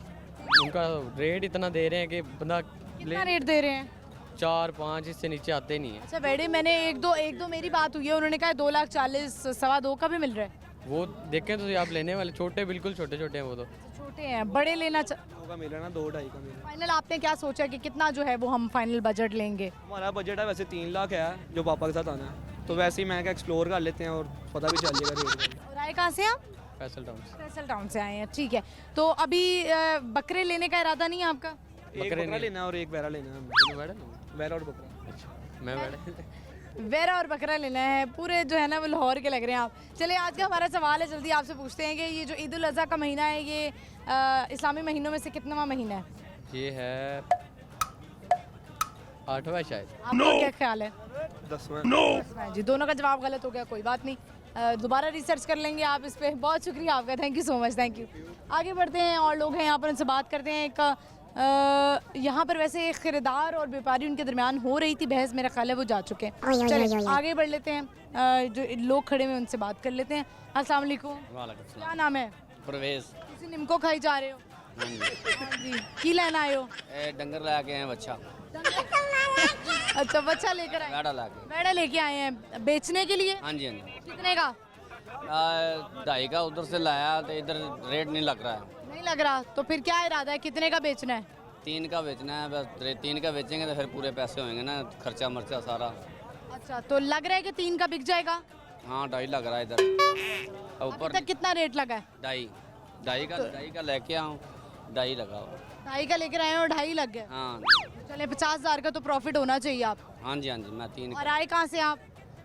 उनका रेट इतना दे रहे हैं कि बंदा कितना रेट दे रहे हैं? 4-5 इससे नीचे आते नहीं है। अच्छा बेड़े, मैंने एक दो मेरी बात हुई है, उन्होंने कहा 2,40,000, 2.25 का भी मिल रहा है। वो देखें तो आप लेने वाले छोटे, बिल्कुल छोटे छोटे हैं वो तो। छोटे हैं, बड़े लेना का मिल रहा है ना, 2-2.5 का मिल रहा है। फाइनल आपने क्या सोचा कि कितना जो है वो हम फाइनल बजट लेंगे? हमारा बजट है वैसे 3 लाख है, जो पापा के साथ आना है, तो वैसे ही मैं क्या एक्सप्लोर कर लेते हैं और पता भी चल जाएगा रेट का। और आए कहाँ से आप? फैसल टाउन से। फैसल टाउन से आए हैं, ठीक है। तो अभी बकरे लेने का इरादा नहीं है आपका? एक बकरा लेना है और एक बैरा लेना है। बैरा और बकरा। अच्छा, मैं वेड़े वेरा और बकरा लेना है। पूरे जो है ना वो लाहौर के लग रहे हैं आप। चलिए, आज का हमारा सवाल है, जल्दी आपसे पूछते हैं कि ये जो ईद उल अज़हा का महीना है, ये इस्लामी महीनों में से कितनावां महीना है? ये है 8वां शायद। आपका क्या ख्याल है? 10वां। जी, दोनों का जवाब गलत हो गया, कोई बात नहीं, दोबारा रिसर्च कर लेंगे आप इस पर। बहुत शुक्रिया आपका, thank you so much, thank you. आगे बढ़ते हैं, और लोग हैं यहाँ पर, उनसे बात करते हैं। एक यहाँ पर वैसे एक खरीदार और व्यापारी उनके दरमियान हो रही थी बहस, मेरा ख्याल है वो जा चुके हैं। चलिए आगे बढ़ लेते हैं, जो लोग खड़े हुए उनसे बात कर लेते हैं। अस्सलाम वालेकुम। क्या नाम है? परवेज। किसी निम्को खाई जा रहे हो? हाँ जी। की लेना आए हो? डंगर ला के हैं बच्चा। अच्छा, बच्चा लेकर आए? वेड़ा ला के। वेड़ा लेके आए हैं बेचने के लिए? हाँ जी, हाँ जी। कितने का? 2.5 का उधर से लाया तो इधर रेट नहीं लग रहा है। नहीं लग रहा, तो फिर क्या इरादा है, कितने का बेचना है? 3 का बेचना है बस। 3 का बेचेंगे तो फिर पूरे पैसे होंगे ना, खर्चा मर्चा सारा। अच्छा, तो लग रहा है कि 3 का बिक जाएगा? हाँ, 2.5 लग रहा है इधर। अभी तक कितना रेट लगा है? 2.5 का लेके आऊँ, 2.5 लगा। 2.5 का लेकर आए और 2.5 लग गए। हाँ। चले, 50,000 का तो प्रॉफिट होना चाहिए आप। हाँ जी, हाँ जी। मैं 3 और आए कहाँ से आप?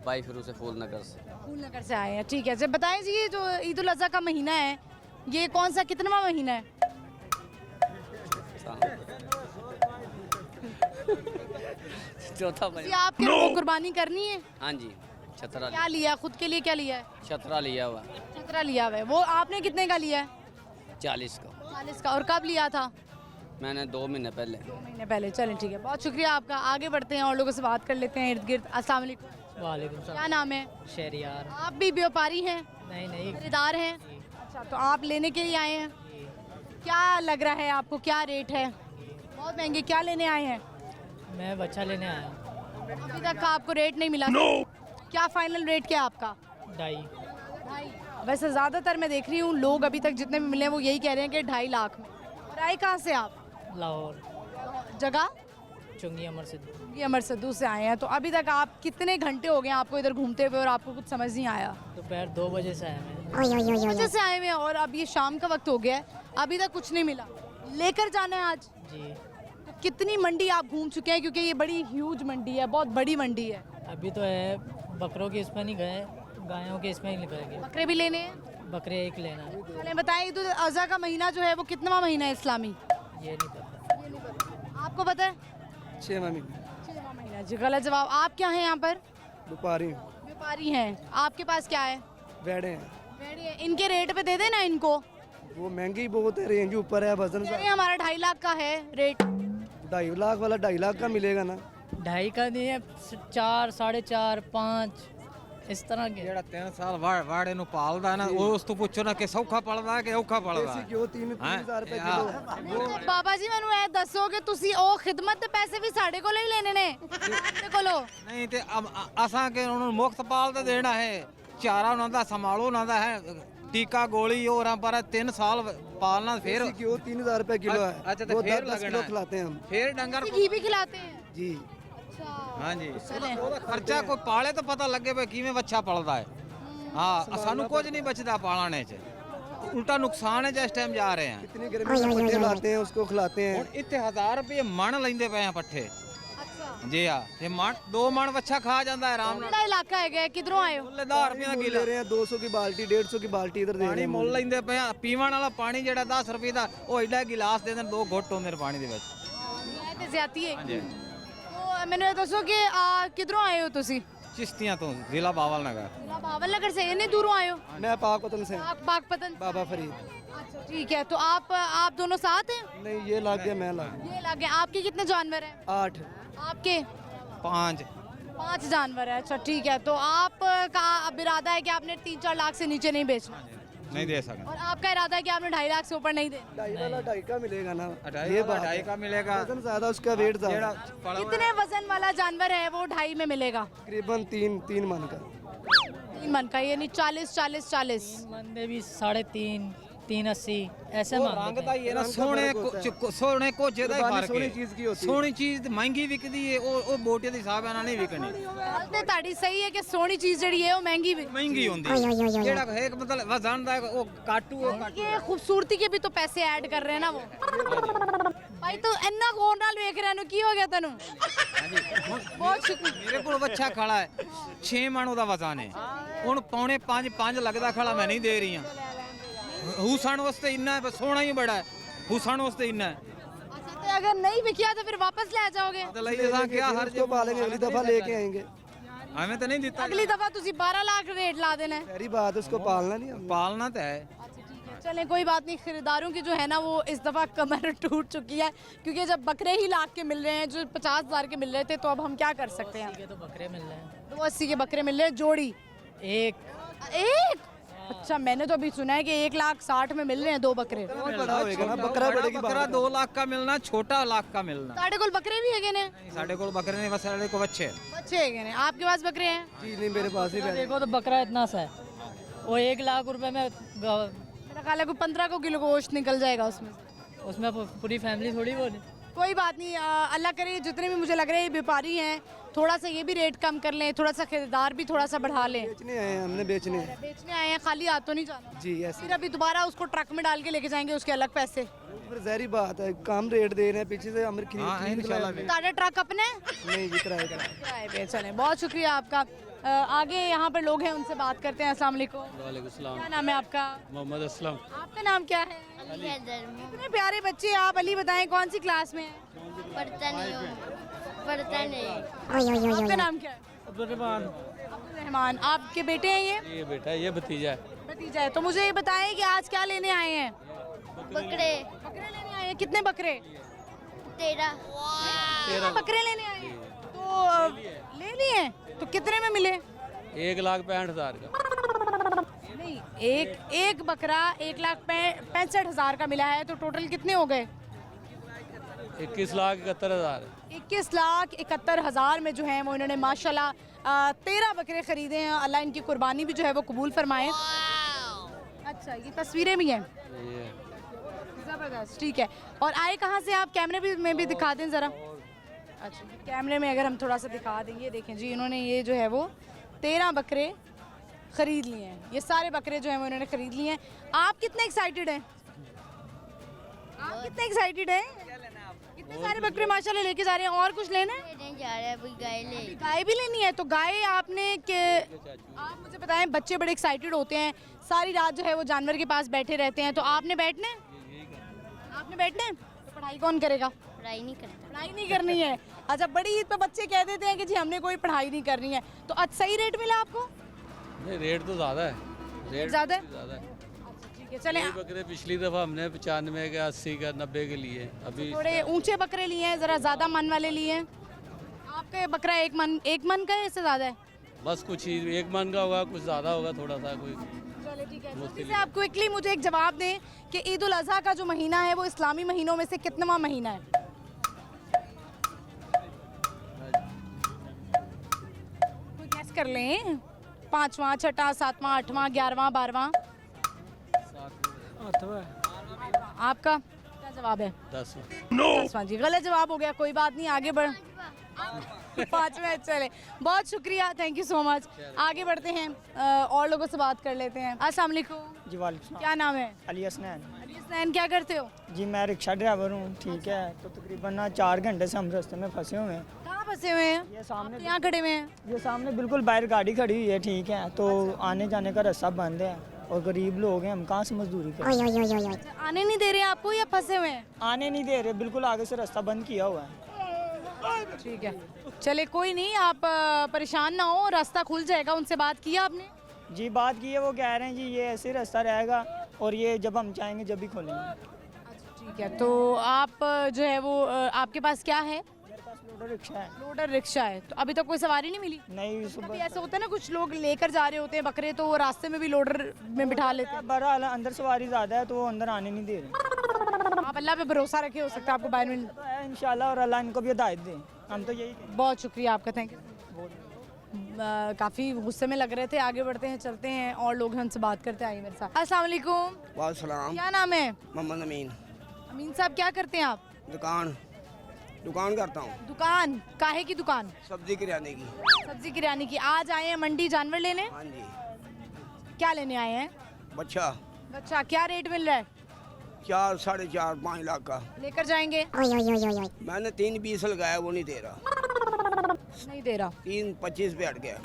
भाई फिर उसे फूल नगर से। फूल नगर से आए हैं, ठीक है। जब बताएं जी, ये जो ईद उल अज़हा का महीना है, ये कौन सा कितनावां महीना है? चौथा जी, आपके को कुर्बानी करनी है? हाँ जी। छतरा क्या लिया, खुद के लिए क्या लिया है? छतरा लिया हुआ। छतरा लिया हुआ है। वो आपने कितने का लिया है? 40 का। 40 का। और कब लिया था? मैंने 2 महीने पहले। 2 महीने पहले। चलें ठीक है, बहुत शुक्रिया आपका। आगे बढ़ते हैं और लोगों से बात कर लेते हैं इर्द गिर्द। अस्सलाम वालेकुम। वालेकुम क्या नाम है? शहरियार। आप भी व्यापारी हैं? नहीं खरीदार हैं? अच्छा, तो आप लेने के लिए आए हैं? क्या लग रहा है आपको, क्या रेट है? बहुत महंगे। क्या लेने आए हैं? मैं बच्चा लेने आया हूँ। अभी तक का आपको रेट नहीं मिला? क्या फाइनल रेट क्या है आपका? 2.5। वैसे ज़्यादातर मैं देख रही हूँ लोग अभी तक जितने भी मिले हैं वो यही कह रहे हैं कि 2.5 लाख में। और आए कहाँ से आप? लाहौर। जगह? चुंगी अमर सिद्धू। ये अमर सिद्धू से आए हैं, तो अभी तक आप कितने घंटे हो गए आपको इधर घूमते हुए और आपको कुछ समझ नहीं आया? दोपहर 2 बजे से आए हैं। वजह से आए हुए हैं और अब ये शाम का वक्त हो गया है, अभी तक कुछ नहीं मिला। लेकर जाना है आज? जी। तो कितनी मंडी आप घूम चुके हैं, क्योंकि ये बड़ी ह्यूज मंडी है, बहुत बड़ी मंडी है? अभी तो है, बकरों के इसमें नहीं गए, गायों के इसमें नहीं गए। बकरे भी लेने हैं? बकरे एक लेना है। चले बताएं, ईद उल अज़हा का महीना जो है वो कितना महीना है इस्लामी? ये नहीं पता। आपको पता है? 6 महीने। 6वां महीना। जी गलत जवाब। आप क्या हैं यहाँ पर? व्यापारी व्यापारी हैं। आपके पास क्या है? बैठे हैं। भेड़ी है। इनके रेट पे दे देना इनको। वो महंगी बहुत है, रेंज ऊपर है, वजन कह रहे हैं हमारा 2.5 लाख का है रेट। 2.5 लाख वाला 2.5 लाख का मिलेगा ना। 2.5 का नहीं है, 4, 4.5, 5 इस तरह के। ਜਿਹੜਾ 3 ਸਾਲ ਵਾੜੇ ਨੂੰ ਪਾਲਦਾ ਹੈ ਨਾ ਉਹ ਉਸ ਤੋਂ ਪੁੱਛੋ ਨਾ ਕਿ ਸੌਖਾ ਪਲਦਾ ਕਿ ਔਖਾ ਪਲਦਾ देसी घ्यो 3-3 रुपए किलो। बाबा जी ਮੈਨੂੰ ਇਹ ਦੱਸੋ ਕਿ ਤੁਸੀਂ ਉਹ ਖਿਦਮਤ ਦੇ ਪੈਸੇ ਵੀ ਸਾਡੇ ਕੋਲੋਂ ਹੀ ਲੈਣੇ ਨੇ ਆਪਣੇ ਕੋਲੋਂ? ਨਹੀਂ ਤੇ ਅਸਾਂ ਕਿ ਉਹਨਾਂ ਨੂੰ ਮੁਫਤ ਪਾਲ ਤੇ ਦੇਣਾ ਹੈ, ਚਾਰਾ ਉਹਨਾਂ ਦਾ ਸੰਭਾਲੋ ਉਹਨਾਂ ਦਾ ਹੈ, टीका गोली और पर 3 साल पालना फिर देसी घ्यो 3000 रुपए किलो है। अच्छा तो वो फिर 10 किलो खिलाते हैं हम। फिर डंगर घी भी खिलाते हैं? जी। हाँ जी। ਉਹਦਾ ਖਰਚਾ ਕੋਈ ਪਾਲੇ ਤਾਂ ਪਤਾ ਲੱਗੇ ਵੀ ਕਿਵੇਂ ਬੱਚਾ ਪਲਦਾ ਹੈ। ਹਾਂ ਸਾਨੂੰ ਕੁਝ ਨਹੀਂ ਬਚਦਾ ਪਾਲਣੇ 'ਚ, उल्टा नुकसान है जिस टाइम जा रहे हैं। इतनी गर्मी में पट्ठे लाते हैं, उसको खिलाते हैं। ਹੁਣ ਇੱਥੇ 1000 ਰੁਪਏ ਮਣ ਲੈਂਦੇ ਪਏ ਆ ਪੱਠੇ। जी हाँ, ते मण 2 मण बच्चा खा जाता है आराम नाल। ਕਿਹੜਾ ਇਲਾਕਾ ਹੈਗਾ? ਕਿਧਰੋਂ ਆਏ ਹੋ? 10 रुपए का किलो ले रहे हैं, 200 की बाल्टी 150 की बाल्टी इधर दे रहे पानी हैं। ਮੁੱਲ ਲੈਂਦੇ ਪਏ ਆ। ਪੀਵਣ ਵਾਲਾ ਪਾਣੀ ਜਿਹੜਾ 10 ਰੁਪਏ ਦਾ ਉਹ ਐਡਾ ਗਿਲਾਸ ਦੇ ਦੇਣ, 2 ਘੁੱਟ ਹੁੰਦੇ ਨੇ ਪਾਣੀ ਦੇ ਵਿੱਚ। ਇਹ ਤੇ ਜ਼ਿਆਦਤੀ ਹੈ। ਹਾਂਜੀ। तो ਮੈਨੂੰ ਇਹ ਦੱਸੋ ਕਿ ਕਿਧਰੋਂ ਆਏ ਹੋ ਤੁਸੀਂ? चिश्तियां तो जिला बावल नगर। जिला बावल नगर से? इतने दूरों आए हो? मैं पाकपतन से। पाकपतन। बाबा फरीद। अच्छा ठीक है, तो आप दोनों साथ हैं? नहीं, ये लाग गया, मैं लाग गया। ये लगे। आपके कितने जानवर हैं? 8। आपके? 5 जानवर है। अच्छा ठीक है, तो आपका अब इरादा है कि आपने 3-4 लाख से नीचे नहीं बेचना, नहीं दे सकते। और आपका इरादा है कि आपने 2.5 लाख से ऊपर नहीं देना? 2.5 वाला 2.5 का मिलेगा ना। 2.5 का मिलेगा। वजन ज्यादा, उसका वेट ज्यादा। कितने वजन वाला जानवर है वो 2.5 में मिलेगा? तकरीबन 3 मन का। 3 मन का, यानी 40 मन में भी 3.5, 380 ऐसे ਉਹ ਰੰਗ ਦਾ ਹੀ ਹੈ ਨਾ, ਸੋਹਣੇ ਕੋਝੇ ਦਾ ਹੀ ਫਰਕ सोनी ਹੈ। चीज की होती है। ਸੋਹਣੀ ਚੀਜ਼ ਮਹਿੰਗੀ ਵਿਕਦੀ ਹੈ, ਉਹ ਬੋਟੇ ਦੇ ਹਿਸਾਬ ਨਾਲ ਨਹੀਂ ਵਿਕਣੀ। ਗੱਲ ਤੇ ਤੁਹਾਡੀ ਸਹੀ ਹੈ ਕਿ ਸੋਹਣੀ ਚੀਜ਼ ਜਿਹੜੀ ਹੈ ਉਹ ਮਹਿੰਗੀ ਵੀ ਮਹਿੰਗੀ ਹੁੰਦੀ ਹੈ। ਜਿਹੜਾ ਹੈ ਕਿ ਮਤਲਬ ਵਜ਼ਨ ਦਾ ਉਹ ਕਾਟੂ ਉਹ ਕਾਟੂ। ये खूबसूरती के भी तो पैसे ऐड कर रहे हैं ना वो। भाई तो इन्ना गौर नाल वेख रहा नु की हो गया तनु? बहुत शुक्रिया। ਮੇਰੇ ਕੋਲ ਬੱਚਾ ਖੜਾ ਹੈ 6 ਮਣ ਉਹਦਾ ਵਜ਼ਨ ਹੈ। ਹੁਣ ਪੌਣੇ 5 ਲੱਗਦਾ ਖੜਾ, ਮੈਂ ਨਹੀਂ ਦੇ ਰਹੀ ਹਾਂ। हुसन वास्ते इन्ना है, सोना ही बड़ा है। हुसन वास्ते इन्ना है। अच्छा तो अगर नहीं बिकिया तो फिर वापस ले जाओगे? तो लई जा क्या हर उसको पालेंगे, अगली दफा लेके आएंगे। हमें तो नहीं देता। अगली दफा तुसी 12 लाख रेट ला देना है। सारी बात, उसको पालना नहीं हमने। पालना तो है। चलें कोई बात नहीं, खरीदारों की जो है ना वो इस दफ़ा कमर टूट चुकी है, क्योंकि जब बकरे ही लाख के मिल रहे हैं, जो 50,000 के मिल रहे थे, तो अब हम क्या कर सकते हैं? तो बकरे मिल रहे हैं। 280 के बकरे मिल रहे हैं जोड़ी। एक? अच्छा, मैंने तो अभी सुना है कि 1,60,000 में मिल रहे हैं 2 बकरे। बड़ा होएगा ना, बकरा बढ़ेगी। बकरा 2 लाख का मिलना, छोटा लाख का मिलना। साढ़े कोल बकरे भी है ने? साढ़े को बकरे नहीं, बस साढ़े को बच्चे है। आपके पास बकरे हैं? जी नहीं, मेरे पास ही देखो तो बकरा इतना सा है, वो 1 लाख रुपए में मेरा ख्याल है कोई 15 किलो गोश्त निकल जाएगा उसमें पूरी फैमिली थोड़ी वो। कोई बात नहीं, अल्लाह करे जितने भी मुझे लग रहे हैं व्यापारी हैं, थोड़ा सा ये भी रेट कम कर लें, थोड़ा सा खरीदार भी थोड़ा सा बढ़ा लें। बेचने आए हैं, हमने बेचने हैं। बेचने आए हैं, खाली हाथ तो नहीं जाना। जी ऐसे। फिर अभी दोबारा उसको ट्रक में डाल के लेके जाएंगे, उसके अलग पैसे। फिर ज़ाहिर बात है, कम रेट दे रहे हैं, पीछे से हम ताजा ट्रक अपने? नहीं जी, किराए का। किराए पे। चलें, बहुत शुक्रिया आपका। आगे यहाँ पर लोग हैं, उनसे बात करते हैं। अस्सलाम वालेकुम। वालेकुम सलाम। क्या नाम है आपका? मोहम्मद असलम। आपका नाम क्या है? इतने प्यारे बच्चे आप। अली बताएं कौन सी क्लास में हैं? पढ़ता नहीं। आपका नाम क्या है? अब्दुल रहमान। अब्दुल रहमान। आपके बेटे हैं ये? ये बेटा है, ये भतीजा है। भतीजा है। तो मुझे ये बताएं कि आज क्या लेने आए हैं? बकरे बकरे लेने आए हैं। कितने बकरे? 13 बकरे लेने आए हैं। तो ले लिए हैं? तो कितने में मिले? 1,65,000 का। नहीं, एक बकरा 1,65,000 का मिला है, तो टोटल कितने हो गए? 21,71,000। 21,71,000 में जो है वो इन्होंने माशाल्लाह 13 बकरे खरीदे हैं। अल्लाह इनकी कुर्बानी भी जो है वो कबूल फरमाए। अच्छा, ये तस्वीरें भी हैं, ज़बरदस्त। ठीक है, और आए कहाँ से आप? कैमरे में भी दिखा दें ज़रा। अच्छा, कैमरे में अगर हम थोड़ा सा दिखा देंगे, देखें जी इन्होंने ये जो है वो 13 बकरे ख़रीद लिए हैं। ये सारे बकरे जो हैं वो इन्होंने ख़रीद लिए हैं। आप कितने एक्साइटेड हैं? आप कितने एक्साइटेड हैं? इतने सारे बकरे माशाल्लाह लेके जा रहे हैं। और कुछ लेना है? नहीं जा रहा है, अभी गाय ले। गाय भी लेनी है। तो गाय आपने आप मुझे बताएं, बच्चे बड़े एक्साइटेड होते हैं, सारी रात जो है वो जानवर के पास बैठे रहते हैं, तो आपने बैठना है? आपने बैठना है? तो पढ़ाई कौन करेगा? पढ़ाई नहीं करता। पढ़ाई नहीं करनी है। अच्छा, बड़ी ईद पे बच्चे कह देते हैं कि जी हमने कोई पढ़ाई नहीं करनी है, तो आज सही रेट मिला आपको? नहीं, रेट तो ज़्यादा है। रेट ज़्यादा है? ज़्यादा है। अच्छा, ठीक है, चलें। बकरे पिछली दफ़ा हमने 95 के 80 का 90 के लिए, अभी थोड़े ऊंचे बकरे लिए हैं, ज़रा ज़्यादा मन वाले लिए हैं। आपका बकरा एक मन का है, इससे ज़्यादा है? बस कुछ ही 1 मन का होगा, कुछ ज़्यादा होगा थोड़ा सा कोई। चलिए ठीक है। जल्दी से आप क्विकली मुझे एक जवाब दें कि ईद उल अज़हा का जो महीना है वो इस्लामी महीनों में से कितनावां महीना है? कोई गैस कर लें। 5वां, 6वां, 7वां, 8वां, 11वां, 12वां? आपका क्या जवाब है? 10वां जी गलत जवाब हो गया। कोई बात नहीं, आगे बढ़। 5वां। चले, बहुत शुक्रिया, थैंक यू सो मच। आगे बढ़ते हैं, और लोगों से बात कर लेते हैं। अस्सलाम वालेकुम जी वालेकुम। क्या नाम है? अली हसनैन। अली हसनैन, क्या करते हो? जी मैं रिक्शा ड्राइवर हूँ, ठीक है। तो तकरीबन ना 4 घंटे से हम रास्ते में फंसे हुए हैं। कहाँ फंसे हुए हैं? ये सामने, तो यहाँ खड़े हुए हैं। ये सामने बिल्कुल बाहर गाड़ी खड़ी हुई है, ठीक है। तो आने जाने का रास्ता बंद है और गरीब लोग हैं, हम कहाँ से मजदूरी करें? आने नहीं दे रहे आपको या फंसे हुए हैं? आने नहीं दे रहे, बिल्कुल आगे से रास्ता बंद किया हुआ है। ठीक है, चले कोई नहीं, आप परेशान ना हो, रास्ता खुल जाएगा। उनसे बात किया आपने? जी बात की है, वो कह रहे हैं जी ये ऐसे रास्ता रहेगा और ये जब हम चाहेंगे जब भी खोलेंगे। अच्छा ठीक है, तो आप जो है वो आपके पास क्या है? मेरे पास लोडर रिक्शा है। लोडर रिक्शा है। तो अभी तक कोई सवारी नहीं मिली? नहीं, कभी सुबह ऐसा होता है ना, कुछ लोग लेकर जा रहे होते हैं बकरे, तो वो रास्ते में भी लोडर में बिठा लेते हैं। बहरहाल अंदर सवारी ज़्यादा है तो वो अंदर आने नहीं दे रहे। आप अल्लाह पे भरोसा रखे, हो सकता है आपको बाहर मिल। इंशाल्लाह, और अल्लाह इनको भी हिदायत दे, हम तो यही। बहुत शुक्रिया आपका, थैंक यू। काफ़ी गुस्से में लग रहे थे। आगे बढ़ते हैं, चलते हैं, और लोग हमसे बात करते आइए मेरे साथ। अस्सलाम वालेकुम। वालेकुम। क्या नाम है? मोहम्मद अमीन। अमीन साहब, क्या करते हैं आप? दुकान करता हूँ। दुकान काहे की दुकान? सब्जी किराने की। सब्जी किराने की। आज आए हैं मंडी जानवर लेने? हाँ जी। क्या लेने आए हैं? बच्चा बच्चा। क्या रेट मिल रहा है? 4, 4.5, 5 लाख का। लेकर जाएंगे? मैंने 3.20 लगाया, वो नहीं दे रहा। नहीं दे रहा। 3.25 पे हट गया।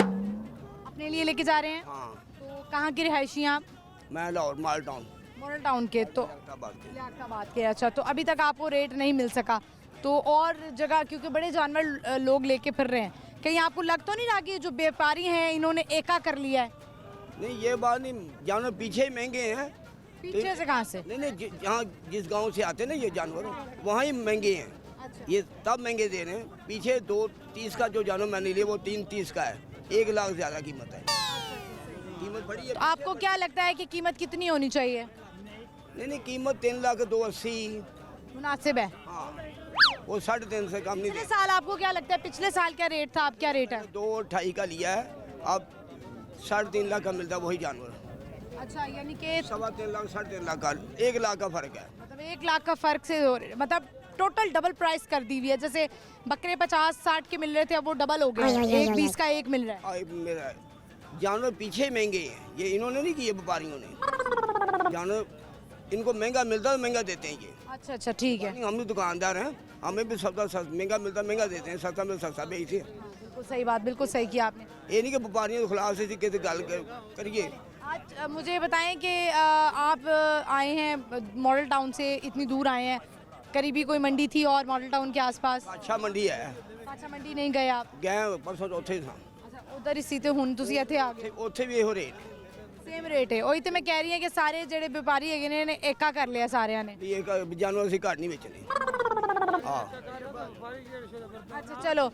अपने लिए लेके जा रहे हैं? हाँ। तो कहाँ के रिहायशी हैं आप? मैं लाहौर माल टाउन। मॉडल टाउन के। तो लियाकताबाद के। अच्छा, तो अभी तक आपको रेट नहीं मिल सका, तो और जगह, क्योंकि बड़े जानवर लोग लेके फिर रहे हैं, कहीं आपको लग तो नहीं रहा कि जो व्यापारी हैं इन्होंने एका कर लिया है? नहीं, ये बात नहीं, जानवर पीछे ही महंगे हैं। पीछे से कहाँ से? नहीं, जहाँ जिस गांव से आते हैं ना ये जानवर, वहाँ ही महंगे हैं। ये तब महंगे दे रहे हैं। पीछे 2.30 का जो जानवर मैंने लिया वो 3.30 का है। 1 लाख ज़्यादा कीमत है। कीमत बड़ी है। तो आपको क्या लगता है कि कीमत कितनी होनी चाहिए? नहीं, कीमत 3 लाख 280 मुनासिब है। हाँ, वो 3.5 से कम नहीं पिछले दे। साल आपको क्या लगता है, पिछले साल क्या रेट था, अब क्या रेट है? 2.28 का लिया है, अब 3.5 लाख का मिलता है वही जानवर। अच्छा, यानी कि 3.25 लाख 3.5 लाख का 1 लाख का फर्क है। मतलब 1 लाख का फर्क से मतलब टोटल डबल प्राइस कर दी हुई है। जैसे बकरे 50-60 के मिल रहे थे, अब वो डबल हो गए, 1.20 का एक मिल रहा है। मेरा जानवर पीछे महंगे हैं, ये इन्होंने नहीं किए, व्यापारियों ने। जानवर इनको महंगा मिलता है, महंगा देते हैं ये। अच्छा अच्छा, ठीक है। हम भी दुकानदार हैं, हमें भी सस्ता महंगा मिलता, महंगा देते हैं, सस्ता में सस्ता बेचते हैं। बिल्कुल सही बात, बिल्कुल सही किया आपने। ये नहीं कि व्यापारियों के खिलाफ से किसी गल करिए। आज मुझे बताएं कि आप आए हैं मॉडल टाउन से, इतनी दूर आए हैं, करीबी कोई मंडी थी और मॉडल टाउन के आसपास? अच्छा मंडी है। अच्छा, मंडी नहीं गए आप? गए परसों चौथे था। अच्छा, उधर ही सीते हुन तुसी इत्थे आ गए? ਉੱਥੇ ਵੀ ਇਹੋ ਰੇਟ सेम रेट है। ਉਹੀ ਤੇ ਮੈਂ ਕਹਿ ਰਹੀ ਹਾਂ ਕਿ ਸਾਰੇ ਜਿਹੜੇ ਵਪਾਰੀ ਹੈਗੇ ਨੇ ਇਹਨੇ ਏਕਾ ਕਰ ਲਿਆ ਸਾਰਿਆਂ ਨੇ। ਵੀ ਇਹ ਜਾਨਵਰ ਅਸੀਂ ਘੱਟ ਨਹੀਂ ਵੇਚਣੇ। ਹਾਂ। ਅੱਛਾ ਚਲੋ,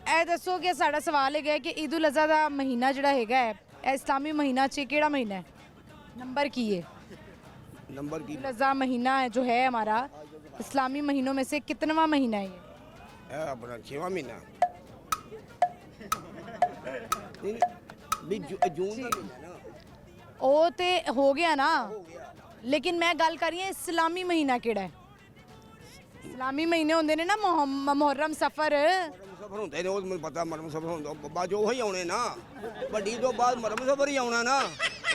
ਇਹ ਦੱਸੋ ਕਿ ਸਾਡਾ ਸਵਾਲ ਹੈਗਾ ਕਿ ਈਦ ਉਲ ਅਜ਼ਹਾ ਦਾ ਮਹੀਨਾ ਜਿਹੜਾ ਹੈਗਾ ਹੈ, ਇਹ ਇਸਲਾਮੀ ਮਹੀਨਾ 'ਚ ਕਿਹੜਾ ਮਹੀਨਾ ਹੈ? नंबर की है? नंबर की ईद उल अज़हा महीना है जो है हमारा, इस्लामी महीनों में से कितनवा महीना है ये? अपना 6वां महीना। भी जून का महीना ना। ਉਹ ਤੇ ਹੋ ਗਿਆ ਨਾ, लेकिन मैं गल कर रही हूँ इस्लामी महीना केड़ा है? इस्लामी महीने होंगे ने ना मुहर्रम सफर सफर होंगे ने, मैं पता मरम सफर होंगे बाद जो ही आने ना, वड्डी तो बाद मरम सफर ही आना ना,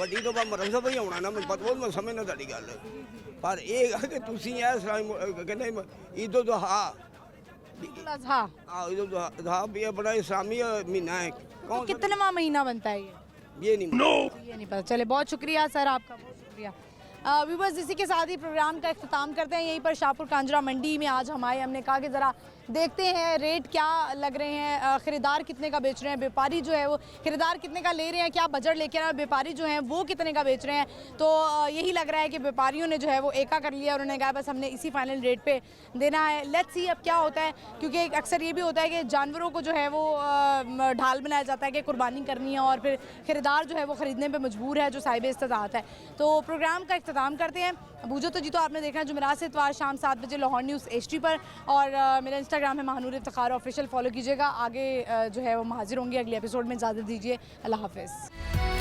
वड्डी तो बाद मरम सफर ही आना ना, मैं पता मैं समझना तेरी गल, पर ये है कि तुसी है कहने ईद उल अजहा, हाँ ईद उल अजहा भी बड़ा इस्लामी महीना है। तो कितनवा महीना बनता है ये नहीं ये नहीं पता। चले बहुत शुक्रिया सर आपका, बहुत शुक्रिया। व्यूवर्स इसी के साथ ही प्रोग्राम का इख्तिताम करते हैं। यहीं पर शाहपुर कांजरा मंडी में आज हम आए, हमने कहा कि ज़रा देखते हैं रेट क्या लग रहे हैं, ख़रीदार कितने का बेच रहे हैं, व्यापारी जो है वो ख़रीदार कितने का ले रहे हैं, क्या बजट लेके आ रहे हैं, व्यापारी जो हैं वो कितने का बेच रहे हैं। तो यही लग रहा है कि व्यापारियों ने जो है वो एका कर लिया, उन्होंने कहा बस हमने इसी फाइनल रेट पे देना है। लेट्स सी अब क्या होता है, क्योंकि अक्सर ये भी होता है कि जानवरों को जो है वो ढाल बनाया जाता है कि कुर्बानी करनी है और फिर ख़रीदार जो है वो ख़रीदने पर मजबूर है जो साहिब इस्तात है। तो प्रोग्राम का इख्तिताम करते हैं। बूझो तो जी तो आपने देखना जुमेरात से इतवार शाम 7 बजे लाहौर न्यूज़ HD पर, और मेरा इंस्टाग्राम है महानूर इफ्तिखार ऑफिशियल, फॉलो कीजिएगा। आगे जो है वो हाजिर होंगे अगले एपिसोड में। इजाज़त दीजिए, अल्लाह हाफ़िज़।